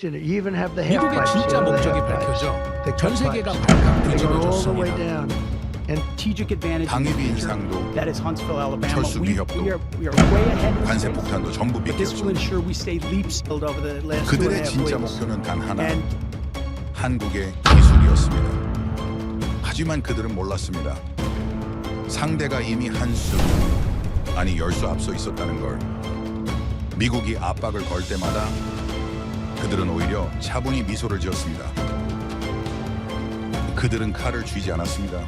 미국의 진짜 목적이 밝혀져 전 세계가 발칵 뒤집어졌습니다. 방위비 인상도 철수 위협도 관세 폭탄도 전부 믿겼죠. 그들의 진짜 목표는 단 하나, 한국의 기술이었습니다. 하지만 그들은 몰랐습니다. 상대가 이미 한 수, 아니 10수 앞서 있었다는 걸. 미국이 압박을 걸 때마다 그들은 오히려 차분히 미소를 지었습니다. 그들은 칼을 쥐지 않았습니다.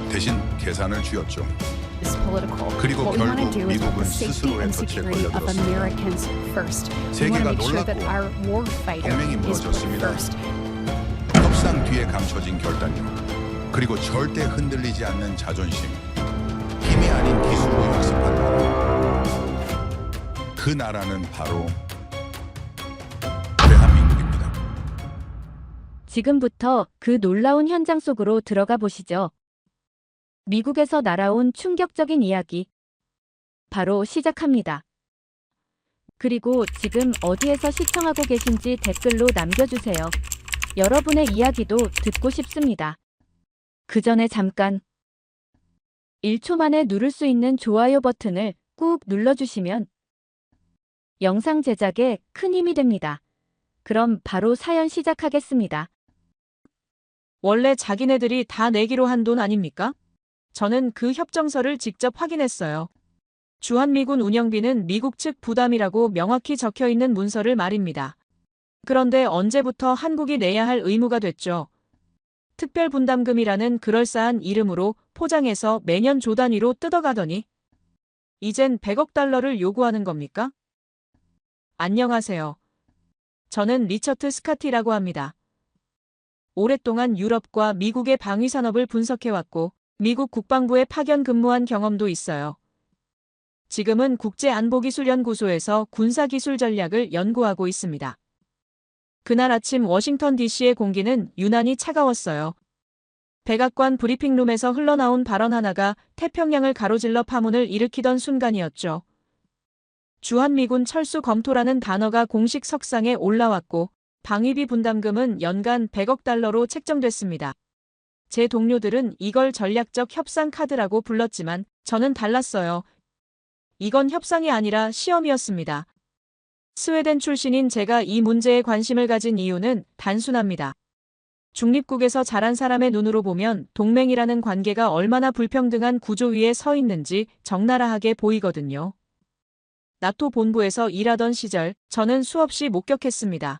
대신 계산을 쥐었죠. 그리고 결국 미국은 스스로의 덫에 걸려들었습니다. 세계가 놀랐고 동맹이 무너졌습니다. 협상 뒤에 감춰진 결단력, 그리고 절대 흔들리지 않는 자존심, 힘이 아닌 기술로 역습한 나라. 그 나라는 바로 대한민국입니다. 지금부터 그 놀라운 현장 속으로 들어가 보시죠. 미국에서 날아온 충격적인 이야기. 바로 시작합니다. 그리고 지금 어디에서 시청하고 계신지 댓글로 남겨주세요. 여러분의 이야기도 듣고 싶습니다. 그 전에 잠깐 1초 만에 누를 수 있는 좋아요 버튼을 꾹 눌러주시면 영상 제작에 큰 힘이 됩니다. 그럼 바로 사연 시작하겠습니다. 원래 자기네들이 다 내기로 한 돈 아닙니까? 저는 그 협정서를 직접 확인했어요. 주한미군 운영비는 미국 측 부담이라고 명확히 적혀 있는 문서를 말입니다. 그런데 언제부터 한국이 내야 할 의무가 됐죠? 특별분담금이라는 그럴싸한 이름으로 포장해서 매년 조 단위로 뜯어가더니 이젠 100억 달러를 요구하는 겁니까? 안녕하세요. 저는 리처트 스카티라고 합니다. 오랫동안 유럽과 미국의 방위산업을 분석해왔고 미국 국방부에 파견 근무한 경험도 있어요. 지금은 국제안보기술연구소에서 군사기술 전략을 연구하고 있습니다. 그날 아침 워싱턴 DC의 공기는 유난히 차가웠어요. 백악관 브리핑룸에서 흘러나온 발언 하나가 태평양을 가로질러 파문을 일으키던 순간이었죠. 주한미군 철수 검토라는 단어가 공식 석상에 올라왔고 방위비 분담금은 연간 100억 달러로 책정됐습니다. 제 동료들은 이걸 전략적 협상 카드라고 불렀지만 저는 달랐어요. 이건 협상이 아니라 시험이었습니다. 스웨덴 출신인 제가 이 문제에 관심을 가진 이유는 단순합니다. 중립국에서 자란 사람의 눈으로 보면 동맹이라는 관계가 얼마나 불평등한 구조 위에 서 있는지 적나라하게 보이거든요. 나토 본부에서 일하던 시절 저는 수없이 목격했습니다.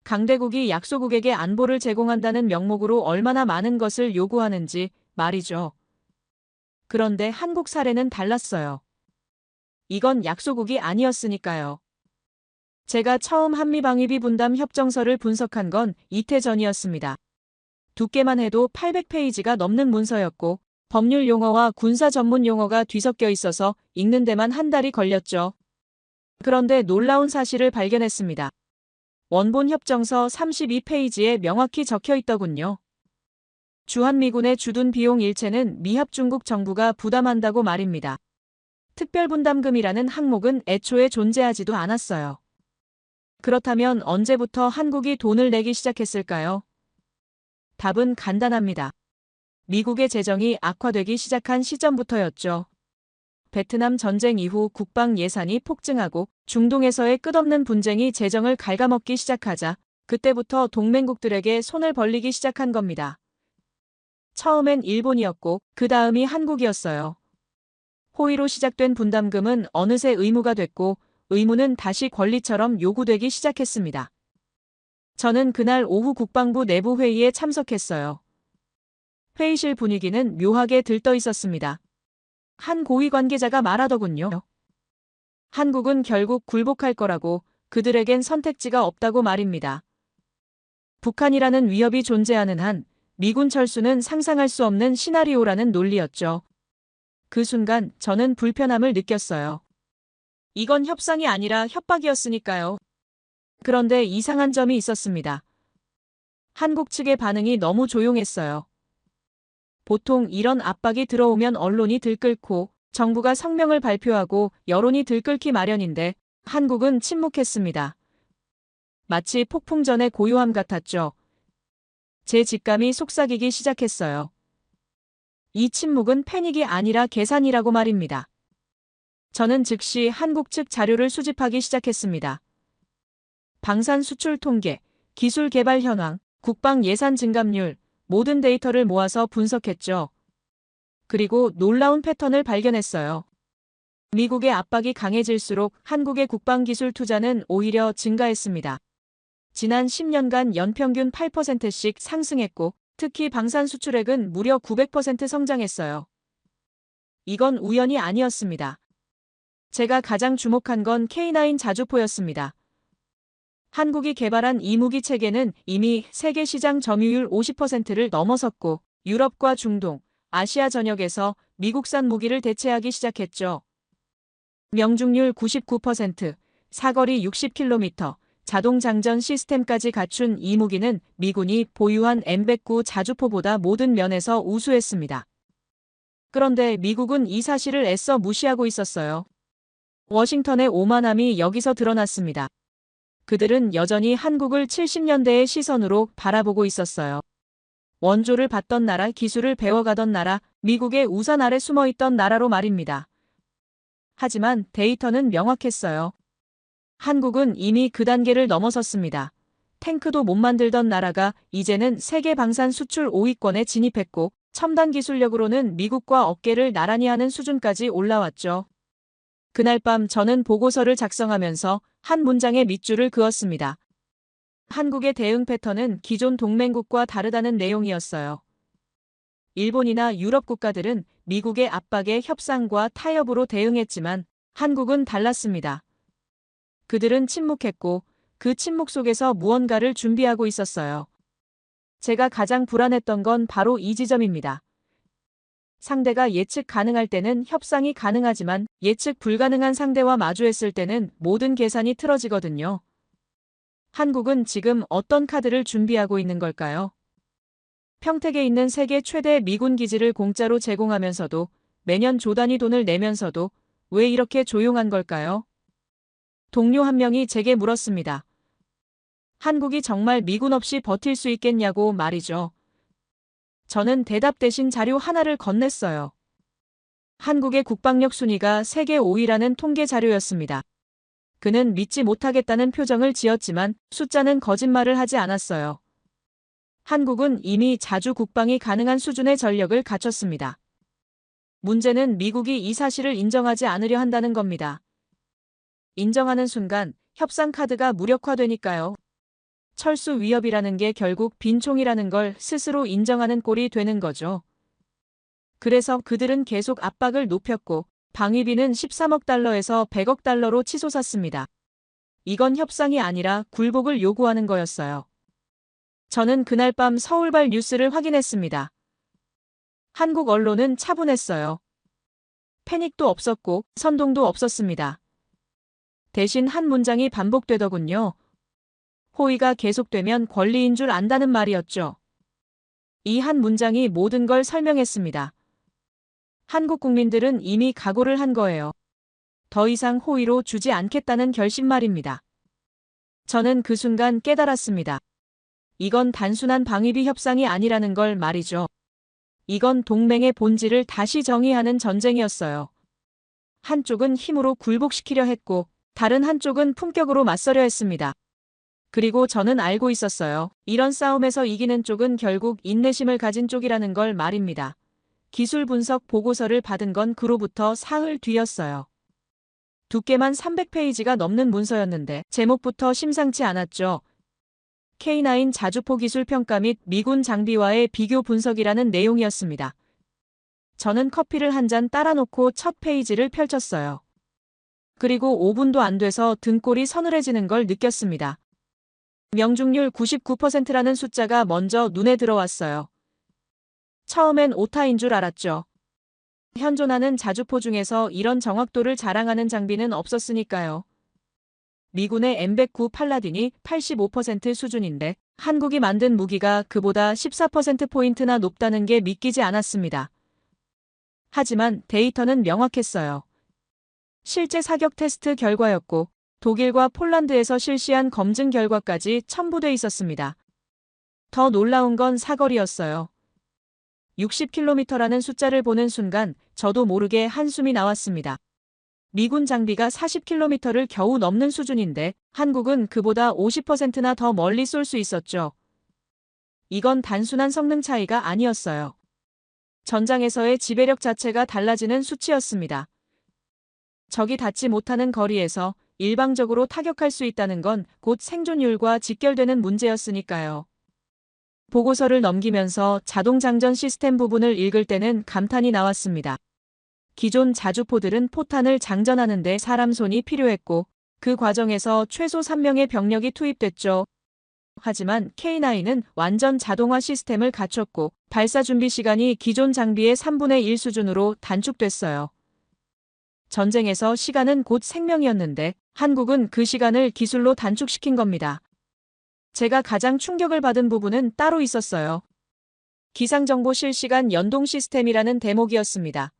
강대국이 약소국에게 안보를 제공한다는 명목으로 얼마나 많은 것을 요구하는지 말이죠. 그런데 한국 사례는 달랐어요. 이건 약소국이 아니었으니까요. 제가 처음 한미방위비 분담 협정서를 분석한 건 이태 전이었습니다. 두께만 해도 800페이지가 넘는 문서였고 법률 용어와 군사 전문 용어가 뒤섞여 있어서 읽는 데만 한 달이 걸렸죠. 그런데 놀라운 사실을 발견했습니다. 원본 협정서 32페이지에 명확히 적혀 있더군요. 주한미군의 주둔 비용 일체는 미합 중국 정부가 부담한다고 말입니다. 특별분담금이라는 항목은 애초에 존재하지도 않았어요. 그렇다면 언제부터 한국이 돈을 내기 시작했을까요? 답은 간단합니다. 미국의 재정이 악화되기 시작한 시점부터였죠. 베트남 전쟁 이후 국방 예산이 폭증하고 중동에서의 끝없는 분쟁이 재정을 갉아먹기 시작하자 그때부터 동맹국들에게 손을 벌리기 시작한 겁니다. 처음엔 일본이었고 그 다음이 한국이었어요. 호의로 시작된 분담금은 어느새 의무가 됐고 의무는 다시 권리처럼 요구되기 시작했습니다. 저는 그날 오후 국방부 내부 회의에 참석했어요. 회의실 분위기는 묘하게 들떠 있었습니다. 한 고위 관계자가 말하더군요. 한국은 결국 굴복할 거라고 그들에겐 선택지가 없다고 말입니다. 북한이라는 위협이 존재하는 한 미군 철수는 상상할 수 없는 시나리오라는 논리였죠. 그 순간 저는 불편함을 느꼈어요. 이건 협상이 아니라 협박이었으니까요. 그런데 이상한 점이 있었습니다. 한국 측의 반응이 너무 조용했어요. 보통 이런 압박이 들어오면 언론이 들끓고 정부가 성명을 발표하고 여론이 들끓기 마련인데 한국은 침묵했습니다. 마치 폭풍 전의 고요함 같았죠. 제 직감이 속삭이기 시작했어요. 이 침묵은 패닉이 아니라 계산이라고 말입니다. 저는 즉시 한국 측 자료를 수집하기 시작했습니다. 방산 수출 통계, 기술 개발 현황, 국방 예산 증감률, 모든 데이터를 모아서 분석했죠. 그리고 놀라운 패턴을 발견했어요. 미국의 압박이 강해질수록 한국의 국방기술 투자는 오히려 증가했습니다. 지난 10년간 연평균 8%씩 상승했고, 특히 방산 수출액은 무려 900% 성장했어요. 이건 우연이 아니었습니다. 제가 가장 주목한 건 K9 자주포였습니다. 한국이 개발한 이 무기 체계는 이미 세계 시장 점유율 50%를 넘어섰고, 유럽과 중동, 아시아 전역에서 미국산 무기를 대체하기 시작했죠. 명중률 99%, 사거리 60km, 자동 장전 시스템까지 갖춘 이 무기는 미군이 보유한 M109 자주포보다 모든 면에서 우수했습니다. 그런데 미국은 이 사실을 애써 무시하고 있었어요. 워싱턴의 오만함이 여기서 드러났습니다. 그들은 여전히 한국을 70년대의 시선으로 바라보고 있었어요. 원조를 받던 나라, 기술을 배워가던 나라, 미국의 우산 아래 숨어있던 나라로 말입니다. 하지만 데이터는 명확했어요. 한국은 이미 그 단계를 넘어섰습니다. 탱크도 못 만들던 나라가 이제는 세계 방산 수출 5위권에 진입했고, 첨단 기술력으로는 미국과 어깨를 나란히 하는 수준까지 올라왔죠. 그날 밤 저는 보고서를 작성하면서 한 문장에 밑줄을 그었습니다. 한국의 대응 패턴은 기존 동맹국과 다르다는 내용이었어요. 일본이나 유럽 국가들은 미국의 압박에 협상과 타협으로 대응했지만 한국은 달랐습니다. 그들은 침묵했고 그 침묵 속에서 무언가를 준비하고 있었어요. 제가 가장 불안했던 건 바로 이 지점입니다. 상대가 예측 가능할 때는 협상이 가능하지만 예측 불가능한 상대와 마주했을 때는 모든 계산이 틀어지거든요. 한국은 지금 어떤 카드를 준비하고 있는 걸까요? 평택에 있는 세계 최대 미군 기지를 공짜로 제공하면서도 매년 조 단위 돈을 내면서도 왜 이렇게 조용한 걸까요? 동료 한 명이 제게 물었습니다. 한국이 정말 미군 없이 버틸 수 있겠냐고 말이죠. 저는 대답 대신 자료 하나를 건넸어요. 한국의 국방력 순위가 세계 5위라는 통계 자료였습니다. 그는 믿지 못하겠다는 표정을 지었지만 숫자는 거짓말을 하지 않았어요. 한국은 이미 자주 국방이 가능한 수준의 전력을 갖췄습니다. 문제는 미국이 이 사실을 인정하지 않으려 한다는 겁니다. 인정하는 순간 협상 카드가 무력화되니까요. 철수 위협이라는 게 결국 빈총이라는 걸 스스로 인정하는 꼴이 되는 거죠. 그래서 그들은 계속 압박을 높였고 방위비는 13억 달러에서 100억 달러로 치솟았습니다. 이건 협상이 아니라 굴복을 요구하는 거였어요. 저는 그날 밤 서울발 뉴스를 확인했습니다. 한국 언론은 차분했어요. 패닉도 없었고 선동도 없었습니다. 대신 한 문장이 반복되더군요. 호의가 계속되면 권리인 줄 안다는 말이었죠. 이 한 문장이 모든 걸 설명했습니다. 한국 국민들은 이미 각오를 한 거예요. 더 이상 호의로 주지 않겠다는 결심 말입니다. 저는 그 순간 깨달았습니다. 이건 단순한 방위비 협상이 아니라는 걸 말이죠. 이건 동맹의 본질을 다시 정의하는 전쟁이었어요. 한쪽은 힘으로 굴복시키려 했고 다른 한쪽은 품격으로 맞서려 했습니다. 그리고 저는 알고 있었어요. 이런 싸움에서 이기는 쪽은 결국 인내심을 가진 쪽이라는 걸 말입니다. 기술 분석 보고서를 받은 건 그로부터 사흘 뒤였어요. 두께만 300페이지가 넘는 문서였는데 제목부터 심상치 않았죠. K9 자주포 기술 평가 및 미군 장비와의 비교 분석이라는 내용이었습니다. 저는 커피를 한 잔 따라 놓고 첫 페이지를 펼쳤어요. 그리고 5분도 안 돼서 등골이 서늘해지는 걸 느꼈습니다. 명중률 99%라는 숫자가 먼저 눈에 들어왔어요. 처음엔 오타인 줄 알았죠. 현존하는 자주포 중에서 이런 정확도를 자랑하는 장비는 없었으니까요. 미군의 M109 팔라딘이 85% 수준인데 한국이 만든 무기가 그보다 14%포인트나 높다는 게 믿기지 않았습니다. 하지만 데이터는 명확했어요. 실제 사격 테스트 결과였고 독일과 폴란드에서 실시한 검증 결과까지 첨부돼 있었습니다. 더 놀라운 건 사거리였어요. 60km라는 숫자를 보는 순간 저도 모르게 한숨이 나왔습니다. 미군 장비가 40km를 겨우 넘는 수준인데 한국은 그보다 50%나 더 멀리 쏠 수 있었죠. 이건 단순한 성능 차이가 아니었어요. 전장에서의 지배력 자체가 달라지는 수치였습니다. 적이 닿지 못하는 거리에서 일방적으로 타격할 수 있다는 건 곧 생존율과 직결되는 문제였으니까요. 보고서를 넘기면서 자동장전 시스템 부분을 읽을 때는 감탄이 나왔습니다. 기존 자주포들은 포탄을 장전하는 데 사람 손이 필요했고 그 과정에서 최소 3명의 병력이 투입됐죠. 하지만 K9은 완전 자동화 시스템을 갖췄고 발사 준비 시간이 기존 장비의 3분의 1 수준으로 단축됐어요. 전쟁에서 시간은 곧 생명이었는데 한국은 그 시간을 기술로 단축시킨 겁니다. 제가 가장 충격을 받은 부분은 따로 있었어요. 기상정보 실시간 연동 시스템이라는 대목이었습니다.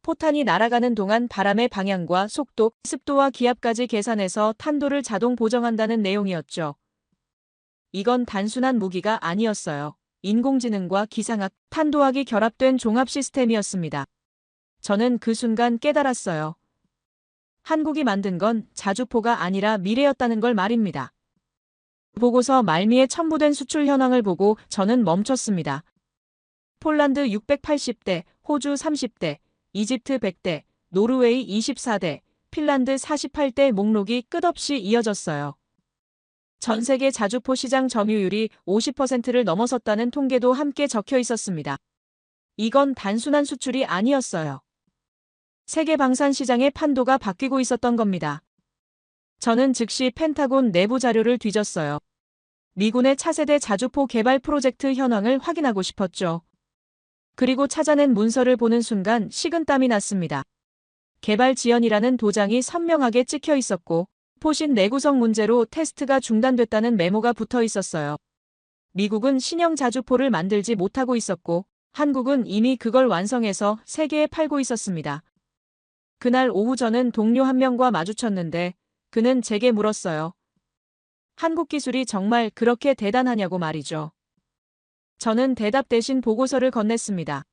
포탄이 날아가는 동안 바람의 방향과 속도, 습도와 기압까지 계산해서 탄도를 자동 보정한다는 내용이었죠. 이건 단순한 무기가 아니었어요. 인공지능과 기상학, 탄도학이 결합된 종합 시스템이었습니다. 저는 그 순간 깨달았어요. 한국이 만든 건 자주포가 아니라 미래였다는 걸 말입니다. 보고서 말미에 첨부된 수출 현황을 보고 저는 멈췄습니다. 폴란드 680대, 호주 30대, 이집트 100대, 노르웨이 24대, 핀란드 48대 목록이 끝없이 이어졌어요. 전 세계 자주포 시장 점유율이 50%를 넘어섰다는 통계도 함께 적혀 있었습니다. 이건 단순한 수출이 아니었어요. 세계 방산 시장의 판도가 바뀌고 있었던 겁니다. 저는 즉시 펜타곤 내부 자료를 뒤졌어요. 미군의 차세대 자주포 개발 프로젝트 현황을 확인하고 싶었죠. 그리고 찾아낸 문서를 보는 순간 식은땀이 났습니다. 개발 지연이라는 도장이 선명하게 찍혀 있었고 포신 내구성 문제로 테스트가 중단됐다는 메모가 붙어 있었어요. 미국은 신형 자주포를 만들지 못하고 있었고 한국은 이미 그걸 완성해서 세계에 팔고 있었습니다. 그날 오후 저는 동료 한 명과 마주쳤는데 그는 제게 물었어요. 한국 기술이 정말 그렇게 대단하냐고 말이죠. 저는 대답 대신 보고서를 건넸습니다.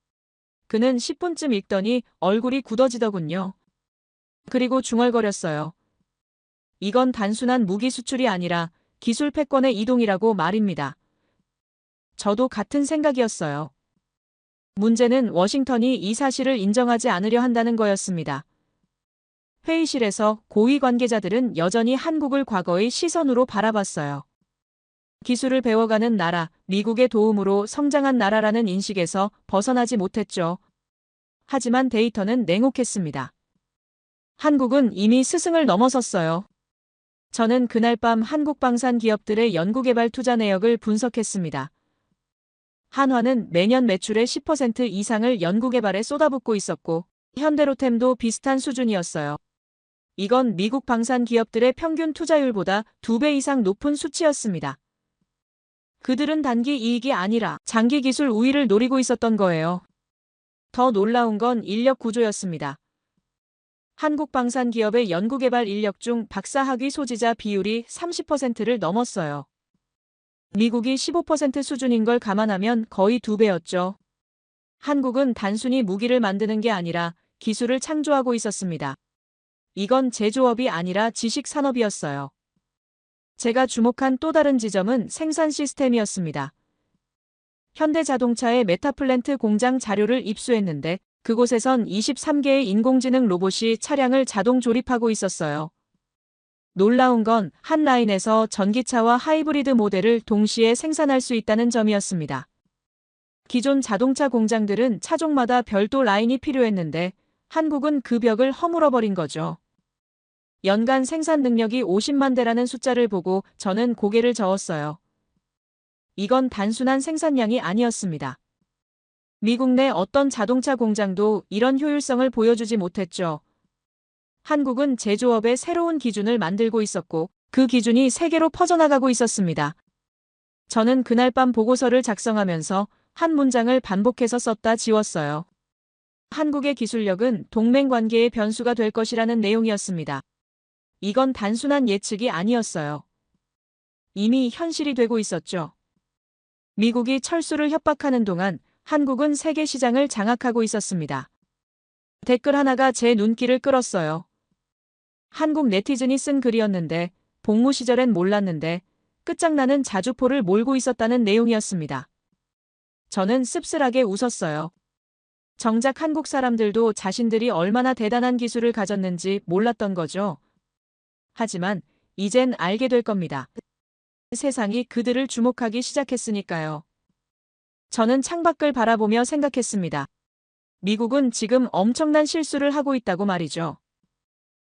그는 10분쯤 읽더니 얼굴이 굳어지더군요. 그리고 중얼거렸어요. 이건 단순한 무기 수출이 아니라 기술 패권의 이동이라고 말입니다. 저도 같은 생각이었어요. 문제는 워싱턴이 이 사실을 인정하지 않으려 한다는 거였습니다. 회의실에서 고위 관계자들은 여전히 한국을 과거의 시선으로 바라봤어요. 기술을 배워가는 나라, 미국의 도움으로 성장한 나라라는 인식에서 벗어나지 못했죠. 하지만 데이터는 냉혹했습니다. 한국은 이미 스승을 넘어섰어요. 저는 그날 밤 한국 방산 기업들의 연구개발 투자 내역을 분석했습니다. 한화는 매년 매출의 10% 이상을 연구개발에 쏟아붓고 있었고 현대로템도 비슷한 수준이었어요. 이건 미국 방산 기업들의 평균 투자율보다 2배 이상 높은 수치였습니다. 그들은 단기 이익이 아니라 장기 기술 우위를 노리고 있었던 거예요. 더 놀라운 건 인력 구조였습니다. 한국 방산 기업의 연구개발 인력 중 박사학위 소지자 비율이 30%를 넘었어요. 미국이 15% 수준인 걸 감안하면 거의 2배였죠. 한국은 단순히 무기를 만드는 게 아니라 기술을 창조하고 있었습니다. 이건 제조업이 아니라 지식산업이었어요. 제가 주목한 또 다른 지점은 생산 시스템이었습니다. 현대자동차의 메타플랜트 공장 자료를 입수했는데 그곳에선 23개의 인공지능 로봇이 차량을 자동 조립하고 있었어요. 놀라운 건 한 라인에서 전기차와 하이브리드 모델을 동시에 생산할 수 있다는 점이었습니다. 기존 자동차 공장들은 차종마다 별도 라인이 필요했는데 한국은 그 벽을 허물어버린 거죠. 연간 생산 능력이 50만 대라는 숫자를 보고 저는 고개를 저었어요. 이건 단순한 생산량이 아니었습니다. 미국 내 어떤 자동차 공장도 이런 효율성을 보여주지 못했죠. 한국은 제조업의 새로운 기준을 만들고 있었고 그 기준이 세계로 퍼져나가고 있었습니다. 저는 그날 밤 보고서를 작성하면서 한 문장을 반복해서 썼다 지웠어요. 한국의 기술력은 동맹 관계의 변수가 될 것이라는 내용이었습니다. 이건 단순한 예측이 아니었어요. 이미 현실이 되고 있었죠. 미국이 철수를 협박하는 동안 한국은 세계 시장을 장악하고 있었습니다. 댓글 하나가 제 눈길을 끌었어요. 한국 네티즌이 쓴 글이었는데 복무 시절엔 몰랐는데 끝장나는 자주포를 몰고 있었다는 내용이었습니다. 저는 씁쓸하게 웃었어요. 정작 한국 사람들도 자신들이 얼마나 대단한 기술을 가졌는지 몰랐던 거죠. 하지만 이젠 알게 될 겁니다. 세상이 그들을 주목하기 시작했으니까요. 저는 창밖을 바라보며 생각했습니다. 미국은 지금 엄청난 실수를 하고 있다고 말이죠.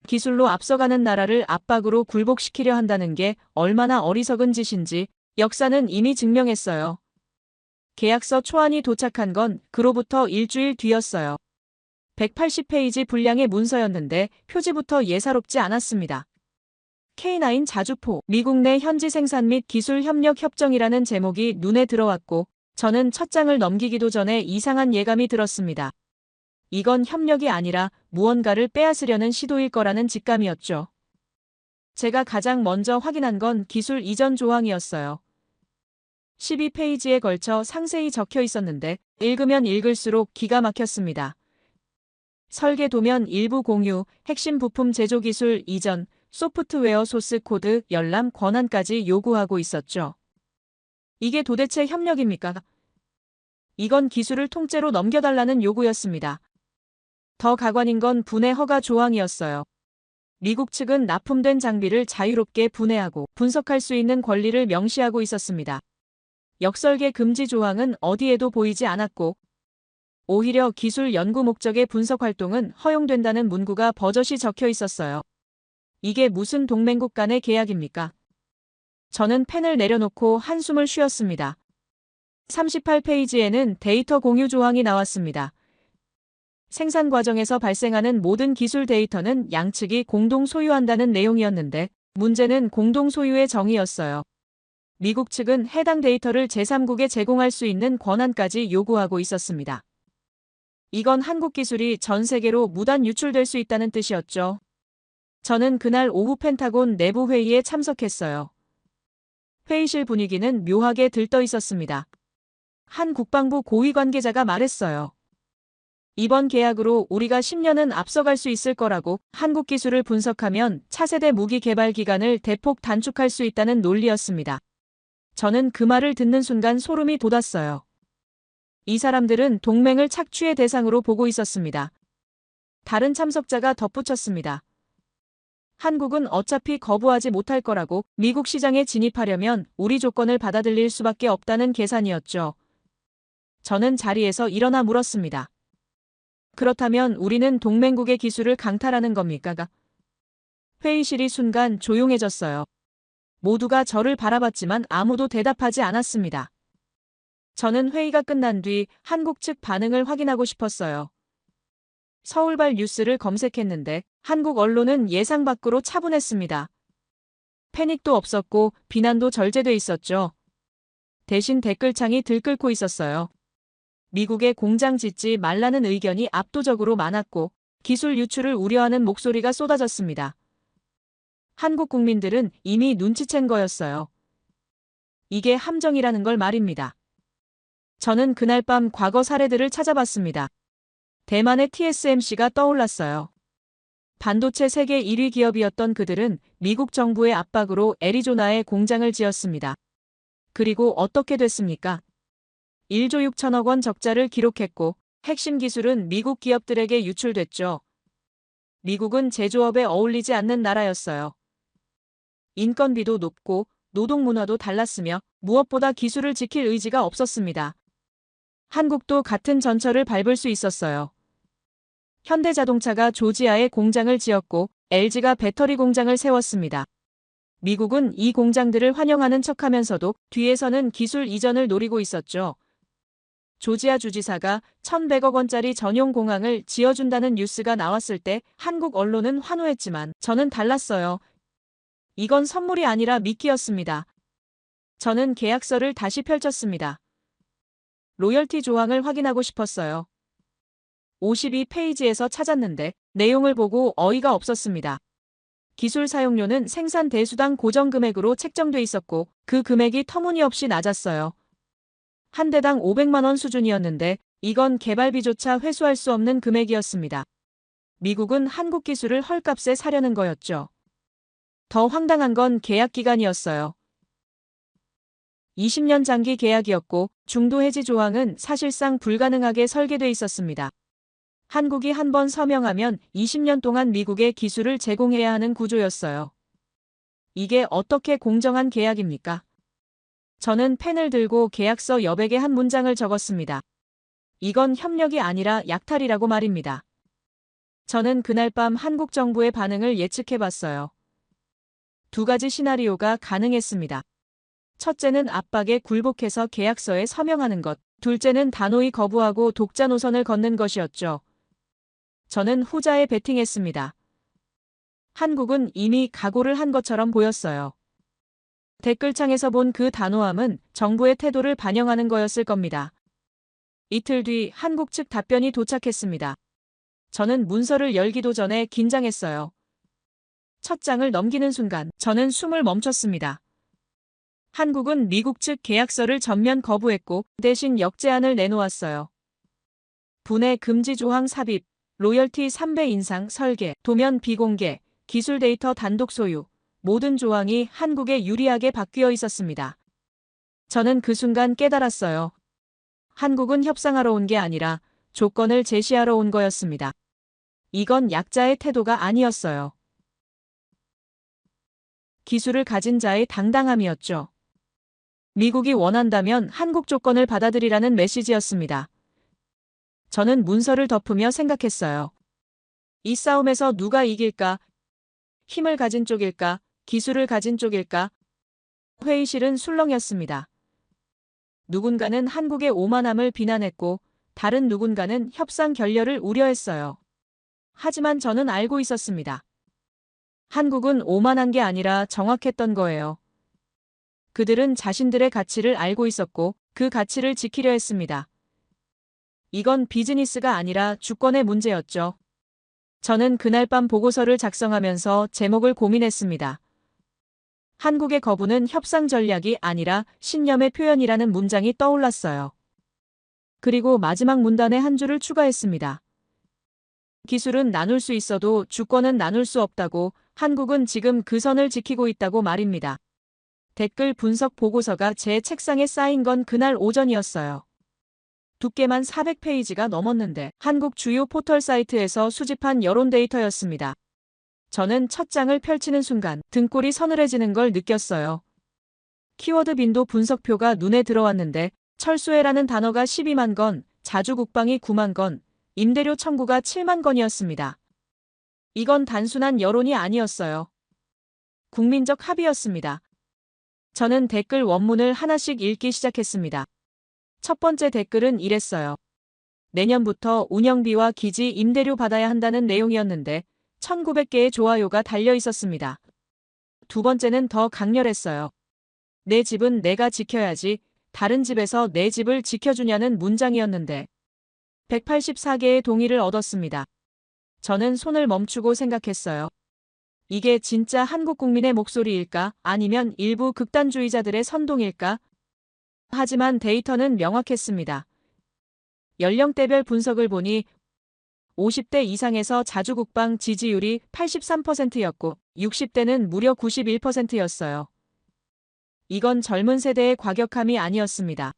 기술로 앞서가는 나라를 압박으로 굴복시키려 한다는 게 얼마나 어리석은 짓인지 역사는 이미 증명했어요. 계약서 초안이 도착한 건 그로부터 일주일 뒤였어요. 180페이지 분량의 문서였는데 표지부터 예사롭지 않았습니다. K9 자주포, 미국 내 현지 생산 및 기술 협력 협정이라는 제목이 눈에 들어왔고 저는 첫 장을 넘기기도 전에 이상한 예감이 들었습니다. 이건 협력이 아니라 무언가를 빼앗으려는 시도일 거라는 직감이었죠. 제가 가장 먼저 확인한 건 기술 이전 조항이었어요. 12페이지에 걸쳐 상세히 적혀 있었는데 읽으면 읽을수록 기가 막혔습니다. 설계 도면 일부 공유, 핵심 부품 제조 기술 이전, 소프트웨어 소스 코드, 열람 권한까지 요구하고 있었죠. 이게 도대체 협력입니까? 이건 기술을 통째로 넘겨달라는 요구였습니다. 더 가관인 건 분해 허가 조항이었어요. 미국 측은 납품된 장비를 자유롭게 분해하고 분석할 수 있는 권리를 명시하고 있었습니다. 역설계 금지 조항은 어디에도 보이지 않았고 오히려 기술 연구 목적의 분석 활동은 허용된다는 문구가 버젓이 적혀 있었어요. 이게 무슨 동맹국 간의 계약입니까? 저는 펜을 내려놓고 한숨을 쉬었습니다. 38페이지에는 데이터 공유 조항이 나왔습니다. 생산 과정에서 발생하는 모든 기술 데이터는 양측이 공동 소유한다는 내용이었는데 문제는 공동 소유의 정의였어요. 미국 측은 해당 데이터를 제3국에 제공할 수 있는 권한까지 요구하고 있었습니다. 이건 한국 기술이 전 세계로 무단 유출될 수 있다는 뜻이었죠. 저는 그날 오후 펜타곤 내부 회의에 참석했어요. 회의실 분위기는 묘하게 들떠 있었습니다. 한 국방부 고위 관계자가 말했어요. 이번 계약으로 우리가 10년은 앞서갈 수 있을 거라고 한국 기술을 분석하면 차세대 무기 개발 기간을 대폭 단축할 수 있다는 논리였습니다. 저는 그 말을 듣는 순간 소름이 돋았어요. 이 사람들은 동맹을 착취의 대상으로 보고 있었습니다. 다른 참석자가 덧붙였습니다. 한국은 어차피 거부하지 못할 거라고 미국 시장에 진입하려면 우리 조건을 받아들일 수밖에 없다는 계산이었죠. 저는 자리에서 일어나 물었습니다. 그렇다면 우리는 동맹국의 기술을 강탈하는 겁니까? 회의실이 순간 조용해졌어요. 모두가 저를 바라봤지만 아무도 대답하지 않았습니다. 저는 회의가 끝난 뒤 한국 측 반응을 확인하고 싶었어요. 서울발 뉴스를 검색했는데 한국 언론은 예상 밖으로 차분했습니다. 패닉도 없었고 비난도 절제돼 있었죠. 대신 댓글창이 들끓고 있었어요. 미국에 공장 짓지 말라는 의견이 압도적으로 많았고 기술 유출을 우려하는 목소리가 쏟아졌습니다. 한국 국민들은 이미 눈치챈 거였어요. 이게 함정이라는 걸 말입니다. 저는 그날 밤 과거 사례들을 찾아봤습니다. 대만의 TSMC가 떠올랐어요. 반도체 세계 1위 기업이었던 그들은 미국 정부의 압박으로 애리조나에 공장을 지었습니다. 그리고 어떻게 됐습니까? 1조 6천억 원 적자를 기록했고 핵심 기술은 미국 기업들에게 유출됐죠. 미국은 제조업에 어울리지 않는 나라였어요. 인건비도 높고 노동 문화도 달랐으며 무엇보다 기술을 지킬 의지가 없었습니다. 한국도 같은 전철을 밟을 수 있었어요. 현대자동차가 조지아에 공장을 지었고 LG가 배터리 공장을 세웠습니다. 미국은 이 공장들을 환영하는 척하면서도 뒤에서는 기술 이전을 노리고 있었죠. 조지아 주지사가 1,100억 원짜리 전용 공항을 지어준다는 뉴스가 나왔을 때 한국 언론은 환호했지만 저는 달랐어요. 이건 선물이 아니라 미끼였습니다. 저는 계약서를 다시 펼쳤습니다. 로열티 조항을 확인하고 싶었어요. 52페이지에서 찾았는데 내용을 보고 어이가 없었습니다. 기술 사용료는 생산 대수당 고정 금액으로 책정돼 있었고 그 금액이 터무니없이 낮았어요. 한 대당 500만 원 수준이었는데 이건 개발비조차 회수할 수 없는 금액이었습니다. 미국은 한국 기술을 헐값에 사려는 거였죠. 더 황당한 건 계약 기간이었어요. 20년 장기 계약이었고 중도 해지 조항은 사실상 불가능하게 설계돼 있었습니다. 한국이 한 번 서명하면 20년 동안 미국에 기술을 제공해야 하는 구조였어요. 이게 어떻게 공정한 계약입니까? 저는 펜을 들고 계약서 여백에 한 문장을 적었습니다. 이건 협력이 아니라 약탈이라고 말입니다. 저는 그날 밤 한국 정부의 반응을 예측해봤어요. 두 가지 시나리오가 가능했습니다. 첫째는 압박에 굴복해서 계약서에 서명하는 것, 둘째는 단호히 거부하고 독자 노선을 걷는 것이었죠. 저는 후자에 베팅했습니다. 한국은 이미 각오를 한 것처럼 보였어요. 댓글창에서 본 그 단호함은 정부의 태도를 반영하는 거였을 겁니다. 이틀 뒤 한국 측 답변이 도착했습니다. 저는 문서를 열기도 전에 긴장했어요. 첫 장을 넘기는 순간 저는 숨을 멈췄습니다. 한국은 미국 측 계약서를 전면 거부했고 대신 역제안을 내놓았어요. 분해 금지 조항 삽입, 로열티 3배 인상 설계, 도면 비공개, 기술 데이터 단독 소유, 모든 조항이 한국에 유리하게 바뀌어 있었습니다. 저는 그 순간 깨달았어요. 한국은 협상하러 온 게 아니라 조건을 제시하러 온 거였습니다. 이건 약자의 태도가 아니었어요. 기술을 가진 자의 당당함이었죠. 미국이 원한다면 한국 조건을 받아들이라는 메시지였습니다. 저는 문서를 덮으며 생각했어요. 이 싸움에서 누가 이길까? 힘을 가진 쪽일까? 기술을 가진 쪽일까? 회의실은 술렁였습니다. 누군가는 한국의 오만함을 비난했고 다른 누군가는 협상 결렬을 우려했어요. 하지만 저는 알고 있었습니다. 한국은 오만한 게 아니라 정확했던 거예요. 그들은 자신들의 가치를 알고 있었고 그 가치를 지키려 했습니다. 이건 비즈니스가 아니라 주권의 문제였죠. 저는 그날 밤 보고서를 작성하면서 제목을 고민했습니다. 한국의 거부는 협상 전략이 아니라 신념의 표현이라는 문장이 떠올랐어요. 그리고 마지막 문단에 한 줄을 추가했습니다. 기술은 나눌 수 있어도 주권은 나눌 수 없다고 한국은 지금 그 선을 지키고 있다고 말입니다. 댓글 분석 보고서가 제 책상에 쌓인 건 그날 오전이었어요. 두께만 400페이지가 넘었는데 한국 주요 포털 사이트에서 수집한 여론 데이터였습니다. 저는 첫 장을 펼치는 순간 등골이 서늘해지는 걸 느꼈어요. 키워드 빈도 분석표가 눈에 들어왔는데 철수해라는 단어가 12만 건, 자주국방이 9만 건, 임대료 청구가 7만 건이었습니다. 이건 단순한 여론이 아니었어요. 국민적 합의였습니다. 저는 댓글 원문을 하나씩 읽기 시작했습니다. 첫 번째 댓글은 이랬어요. 내년부터 운영비와 기지 임대료 받아야 한다는 내용이었는데 1900개의 좋아요가 달려 있었습니다. 두 번째는 더 강렬했어요. 내 집은 내가 지켜야지, 다른 집에서 내 집을 지켜주냐는 문장이었는데 184개의 동의를 얻었습니다. 저는 손을 멈추고 생각했어요. 이게 진짜 한국 국민의 목소리일까? 아니면 일부 극단주의자들의 선동일까? 하지만 데이터는 명확했습니다. 연령대별 분석을 보니 50대 이상에서 자주국방 지지율이 83%였고 60대는 무려 91%였어요. 이건 젊은 세대의 과격함이 아니었습니다.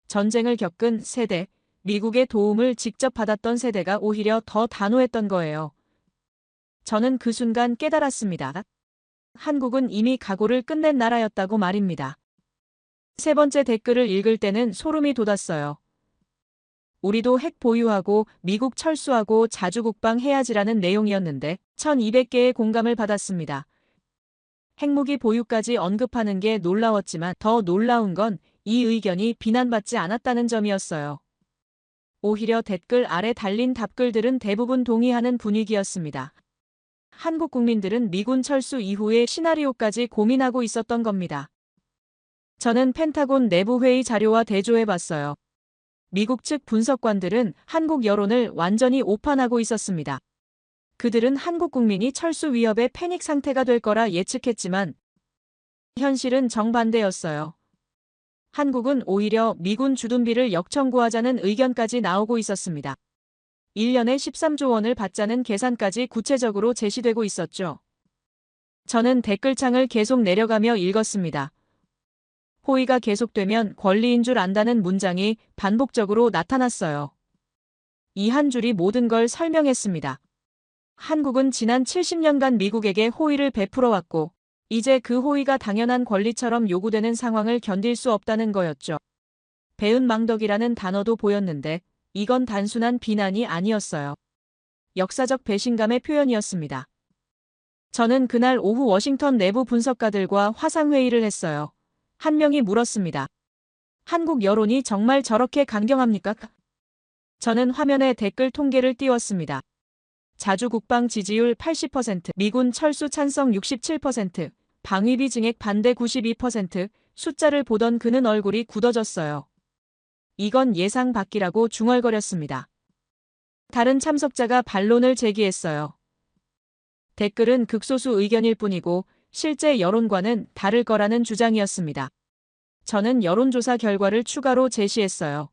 전쟁을 겪은 세대, 미국의 도움을 직접 받았던 세대가 오히려 더 단호했던 거예요. 저는 그 순간 깨달았습니다. 한국은 이미 각오를 끝낸 나라였다고 말입니다. 세 번째 댓글을 읽을 때는 소름이 돋았어요. 우리도 핵 보유하고 미국 철수하고 자주국방 해야지라는 내용이었는데 1200개의 공감을 받았습니다. 핵무기 보유까지 언급하는 게 놀라웠지만 더 놀라운 건 이 의견이 비난받지 않았다는 점이었어요. 오히려 댓글 아래 달린 답글들은 대부분 동의하는 분위기였습니다. 한국 국민들은 미군 철수 이후의 시나리오까지 고민하고 있었던 겁니다. 저는 펜타곤 내부 회의 자료와 대조해봤어요. 미국 측 분석관들은 한국 여론을 완전히 오판하고 있었습니다. 그들은 한국 국민이 철수 위협에 패닉 상태가 될 거라 예측했지만 현실은 정반대였어요. 한국은 오히려 미군 주둔비를 역청구하자는 의견까지 나오고 있었습니다. 1년에 13조 원을 받자는 계산까지 구체적으로 제시되고 있었죠. 저는 댓글창을 계속 내려가며 읽었습니다. 호의가 계속되면 권리인 줄 안다는 문장이 반복적으로 나타났어요. 이 한 줄이 모든 걸 설명했습니다. 한국은 지난 70년간 미국에게 호의를 베풀어왔고 이제 그 호의가 당연한 권리처럼 요구되는 상황을 견딜 수 없다는 거였죠. 배은망덕이라는 단어도 보였는데 이건 단순한 비난이 아니었어요. 역사적 배신감의 표현이었습니다. 저는 그날 오후 워싱턴 내부 분석가들과 화상회의를 했어요. 한 명이 물었습니다. 한국 여론이 정말 저렇게 강경합니까? 저는 화면에 댓글 통계를 띄웠습니다. 자주 국방 지지율 80%, 미군 철수 찬성 67%, 방위비 증액 반대 92%, 숫자를 보던 그는 얼굴이 굳어졌어요. 이건 예상 밖이라고 중얼거렸습니다. 다른 참석자가 반론을 제기했어요. 댓글은 극소수 의견일 뿐이고 실제 여론과는 다를 거라는 주장이었습니다. 저는 여론조사 결과를 추가로 제시했어요.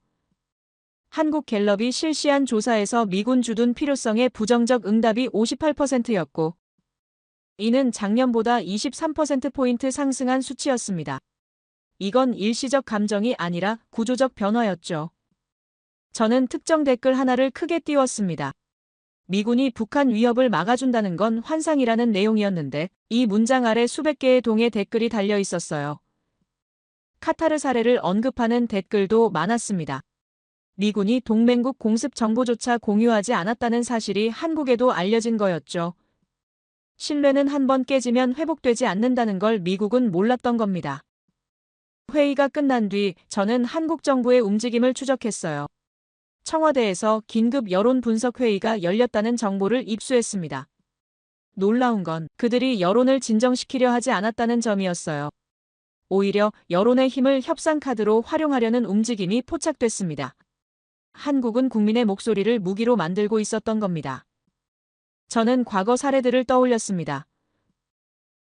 한국갤럽이 실시한 조사에서 미군 주둔 필요성에 부정적 응답이 58%였고 이는 작년보다 23%포인트 상승한 수치였습니다. 이건 일시적 감정이 아니라 구조적 변화였죠. 저는 특정 댓글 하나를 크게 띄웠습니다. 미군이 북한 위협을 막아준다는 건 환상이라는 내용이었는데 이 문장 아래 수백 개의 동의 댓글이 달려 있었어요. 카타르 사례를 언급하는 댓글도 많았습니다. 미군이 동맹국 공습 정보조차 공유하지 않았다는 사실이 한국에도 알려진 거였죠. 신뢰는 한번 깨지면 회복되지 않는다는 걸 미국은 몰랐던 겁니다. 회의가 끝난 뒤 저는 한국 정부의 움직임을 추적했어요. 청와대에서 긴급 여론 분석 회의가 열렸다는 정보를 입수했습니다. 놀라운 건 그들이 여론을 진정시키려 하지 않았다는 점이었어요. 오히려 여론의 힘을 협상 카드로 활용하려는 움직임이 포착됐습니다. 한국은 국민의 목소리를 무기로 만들고 있었던 겁니다. 저는 과거 사례들을 떠올렸습니다.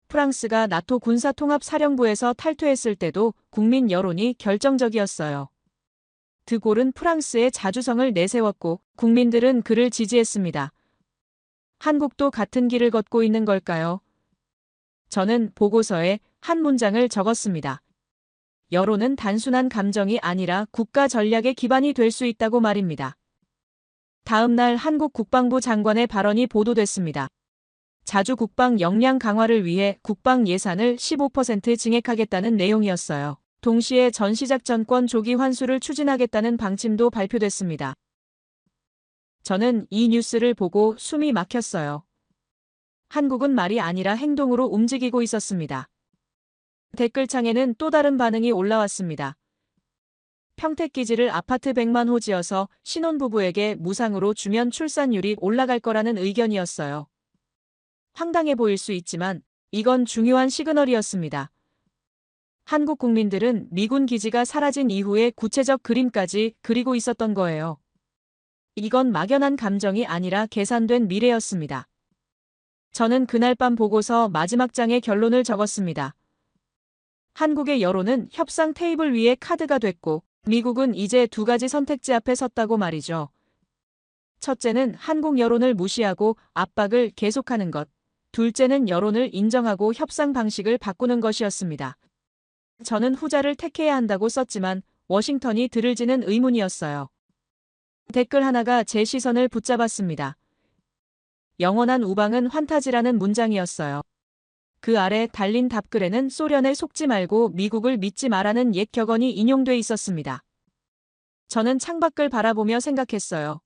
프랑스가 나토 군사통합사령부에서 탈퇴했을 때도 국민 여론이 결정적이었어요. 드골은 프랑스의 자주성을 내세웠고 국민들은 그를 지지했습니다. 한국도 같은 길을 걷고 있는 걸까요? 저는 보고서에 한 문장을 적었습니다. 여론은 단순한 감정이 아니라 국가 전략의 기반이 될 수 있다고 말입니다. 다음 날 한국 국방부 장관의 발언이 보도됐습니다. 자주 국방 역량 강화를 위해 국방 예산을 15% 증액하겠다는 내용이었어요. 동시에 전시작전권 조기 환수를 추진하겠다는 방침도 발표됐습니다. 저는 이 뉴스를 보고 숨이 막혔어요. 한국은 말이 아니라 행동으로 움직이고 있었습니다. 댓글창에는 또 다른 반응이 올라왔습니다. 평택기지를 아파트 100만 호 지어서 신혼부부에게 무상으로 주면 출산율이 올라갈 거라는 의견이었어요. 황당해 보일 수 있지만 이건 중요한 시그널이었습니다. 한국 국민들은 미군 기지가 사라진 이후의 구체적 그림까지 그리고 있었던 거예요. 이건 막연한 감정이 아니라 계산된 미래였습니다. 저는 그날 밤 보고서 마지막 장에 결론을 적었습니다. 한국의 여론은 협상 테이블 위에 카드가 됐고 미국은 이제 두 가지 선택지 앞에 섰다고 말이죠. 첫째는 한국 여론을 무시하고 압박을 계속하는 것. 둘째는 여론을 인정하고 협상 방식을 바꾸는 것이었습니다. 저는 후자를 택해야 한다고 썼지만 워싱턴이 들을지는 의문이었어요. 댓글 하나가 제 시선을 붙잡았습니다. 영원한 우방은 환타지라는 문장이었어요. 그 아래 달린 답글에는 소련에 속지 말고 미국을 믿지 마라는 옛 격언이 인용돼 있었습니다. 저는 창밖을 바라보며 생각했어요.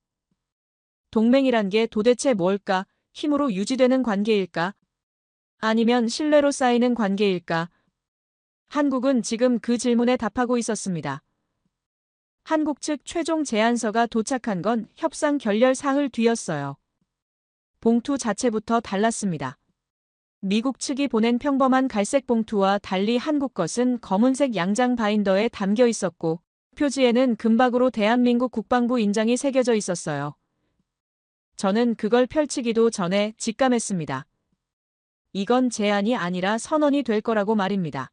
동맹이란 게 도대체 뭘까? 힘으로 유지되는 관계일까? 아니면 신뢰로 쌓이는 관계일까? 한국은 지금 그 질문에 답하고 있었습니다. 한국 측 최종 제안서가 도착한 건 협상 결렬 사흘 뒤였어요. 봉투 자체부터 달랐습니다. 미국 측이 보낸 평범한 갈색 봉투와 달리 한국 것은 검은색 양장 바인더에 담겨 있었고 표지에는 금박으로 대한민국 국방부 인장이 새겨져 있었어요. 저는 그걸 펼치기도 전에 직감했습니다. 이건 제안이 아니라 선언이 될 거라고 말입니다.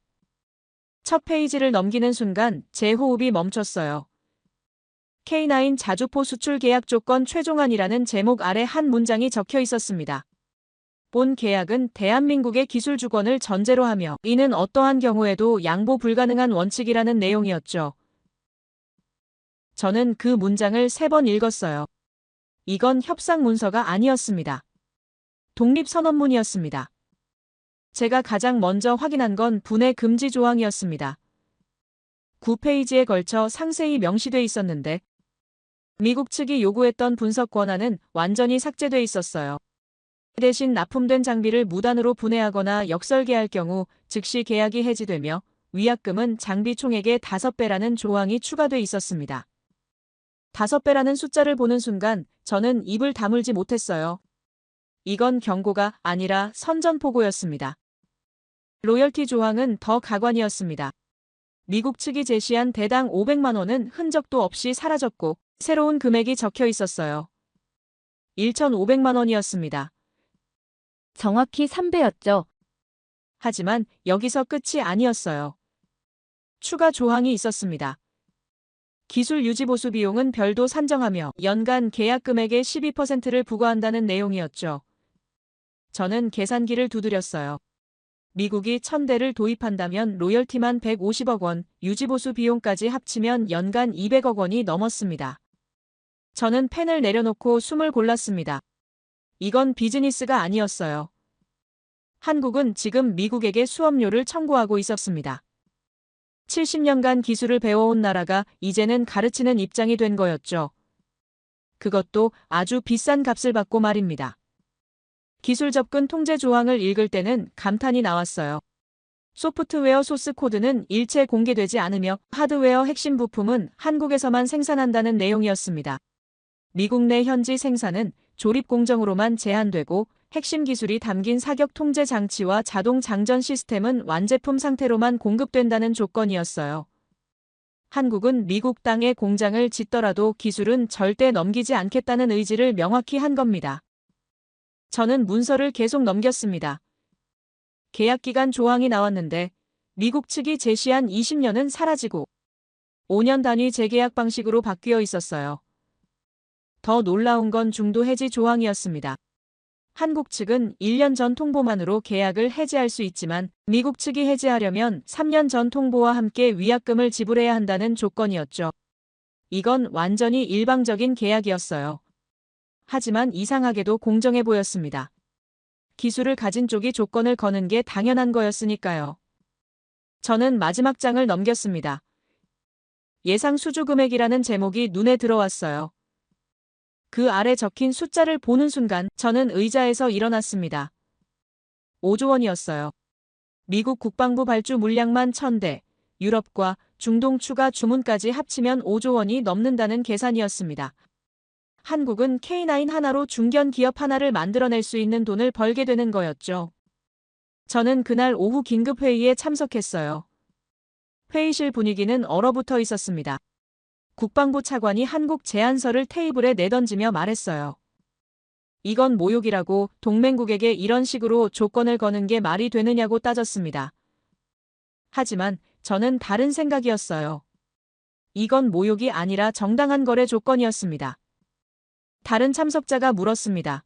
첫 페이지를 넘기는 순간 제 호흡이 멈췄어요. K9 자주포 수출 계약 조건 최종안이라는 제목 아래 한 문장이 적혀 있었습니다. 본 계약은 대한민국의 기술 주권을 전제로 하며 이는 어떠한 경우에도 양보 불가능한 원칙이라는 내용이었죠. 저는 그 문장을 3번 읽었어요. 이건 협상 문서가 아니었습니다. 독립선언문이었습니다. 제가 가장 먼저 확인한 건 분해 금지 조항이었습니다. 9페이지에 걸쳐 상세히 명시돼 있었는데 미국 측이 요구했던 분석 권한은 완전히 삭제돼 있었어요. 대신 납품된 장비를 무단으로 분해하거나 역설계할 경우 즉시 계약이 해지되며 위약금은 장비 총액의 5배라는 조항이 추가돼 있었습니다. 5배라는 숫자를 보는 순간 저는 입을 다물지 못했어요. 이건 경고가 아니라 선전포고였습니다. 로열티 조항은 더 가관이었습니다. 미국 측이 제시한 대당 500만 원은 흔적도 없이 사라졌고 새로운 금액이 적혀 있었어요. 1,500만 원이었습니다. 정확히 3배였죠. 하지만 여기서 끝이 아니었어요. 추가 조항이 있었습니다. 기술 유지 보수 비용은 별도 산정하며 연간 계약 금액의 12%를 부과한다는 내용이었죠. 저는 계산기를 두드렸어요. 미국이 1,000대를 도입한다면 로열티만 150억 원, 유지보수 비용까지 합치면 연간 200억 원이 넘었습니다. 저는 펜을 내려놓고 숨을 골랐습니다. 이건 비즈니스가 아니었어요. 한국은 지금 미국에게 수업료를 청구하고 있었습니다. 70년간 기술을 배워온 나라가 이제는 가르치는 입장이 된 거였죠. 그것도 아주 비싼 값을 받고 말입니다. 기술 접근 통제 조항을 읽을 때는 감탄이 나왔어요. 소프트웨어 소스 코드는 일체 공개되지 않으며 하드웨어 핵심 부품은 한국에서만 생산한다는 내용이었습니다. 미국 내 현지 생산은 조립 공정으로만 제한되고 핵심 기술이 담긴 사격 통제 장치와 자동 장전 시스템은 완제품 상태로만 공급된다는 조건이었어요. 한국은 미국 땅에 공장을 짓더라도 기술은 절대 넘기지 않겠다는 의지를 명확히 한 겁니다. 저는 문서를 계속 넘겼습니다. 계약기간 조항이 나왔는데 미국 측이 제시한 20년은 사라지고 5년 단위 재계약 방식으로 바뀌어 있었어요. 더 놀라운 건 중도 해지 조항이었습니다. 한국 측은 1년 전 통보만으로 계약을 해지할 수 있지만 미국 측이 해지하려면 3년 전 통보와 함께 위약금을 지불해야 한다는 조건이었죠. 이건 완전히 일방적인 계약이었어요. 하지만 이상하게도 공정해 보였습니다. 기술을 가진 쪽이 조건을 거는 게 당연한 거였으니까요. 저는 마지막 장을 넘겼습니다. 예상 수주 금액이라는 제목이 눈에 들어왔어요. 그 아래 적힌 숫자를 보는 순간 저는 의자에서 일어났습니다. 5조 원이었어요. 미국 국방부 발주 물량만 1,000대, 유럽과 중동 추가 주문까지 합치면 5조 원이 넘는다는 계산이었습니다. 한국은 K9 하나로 중견 기업 하나를 만들어낼 수 있는 돈을 벌게 되는 거였죠. 저는 그날 오후 긴급회의에 참석했어요. 회의실 분위기는 얼어붙어 있었습니다. 국방부 차관이 한국 제안서를 테이블에 내던지며 말했어요. 이건 모욕이라고 동맹국에게 이런 식으로 조건을 거는 게 말이 되느냐고 따졌습니다. 하지만 저는 다른 생각이었어요. 이건 모욕이 아니라 정당한 거래 조건이었습니다. 다른 참석자가 물었습니다.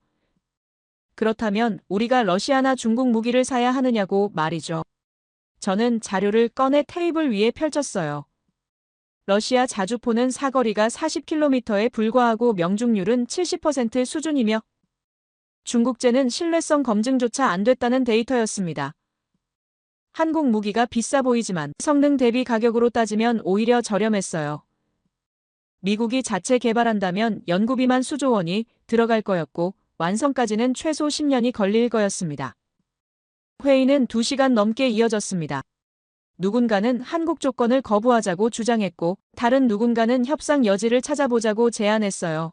그렇다면 우리가 러시아나 중국 무기를 사야 하느냐고 말이죠. 저는 자료를 꺼내 테이블 위에 펼쳤어요. 러시아 자주포는 사거리가 40km에 불과하고 명중률은 70% 수준이며 중국제는 신뢰성 검증조차 안 됐다는 데이터였습니다. 한국 무기가 비싸 보이지만 성능 대비 가격으로 따지면 오히려 저렴했어요. 미국이 자체 개발한다면 연구비만 수조 원이 들어갈 거였고 완성까지는 최소 10년이 걸릴 거였습니다. 회의는 2시간 넘게 이어졌습니다. 누군가는 한국 조건을 거부하자고 주장했고 다른 누군가는 협상 여지를 찾아보자고 제안했어요.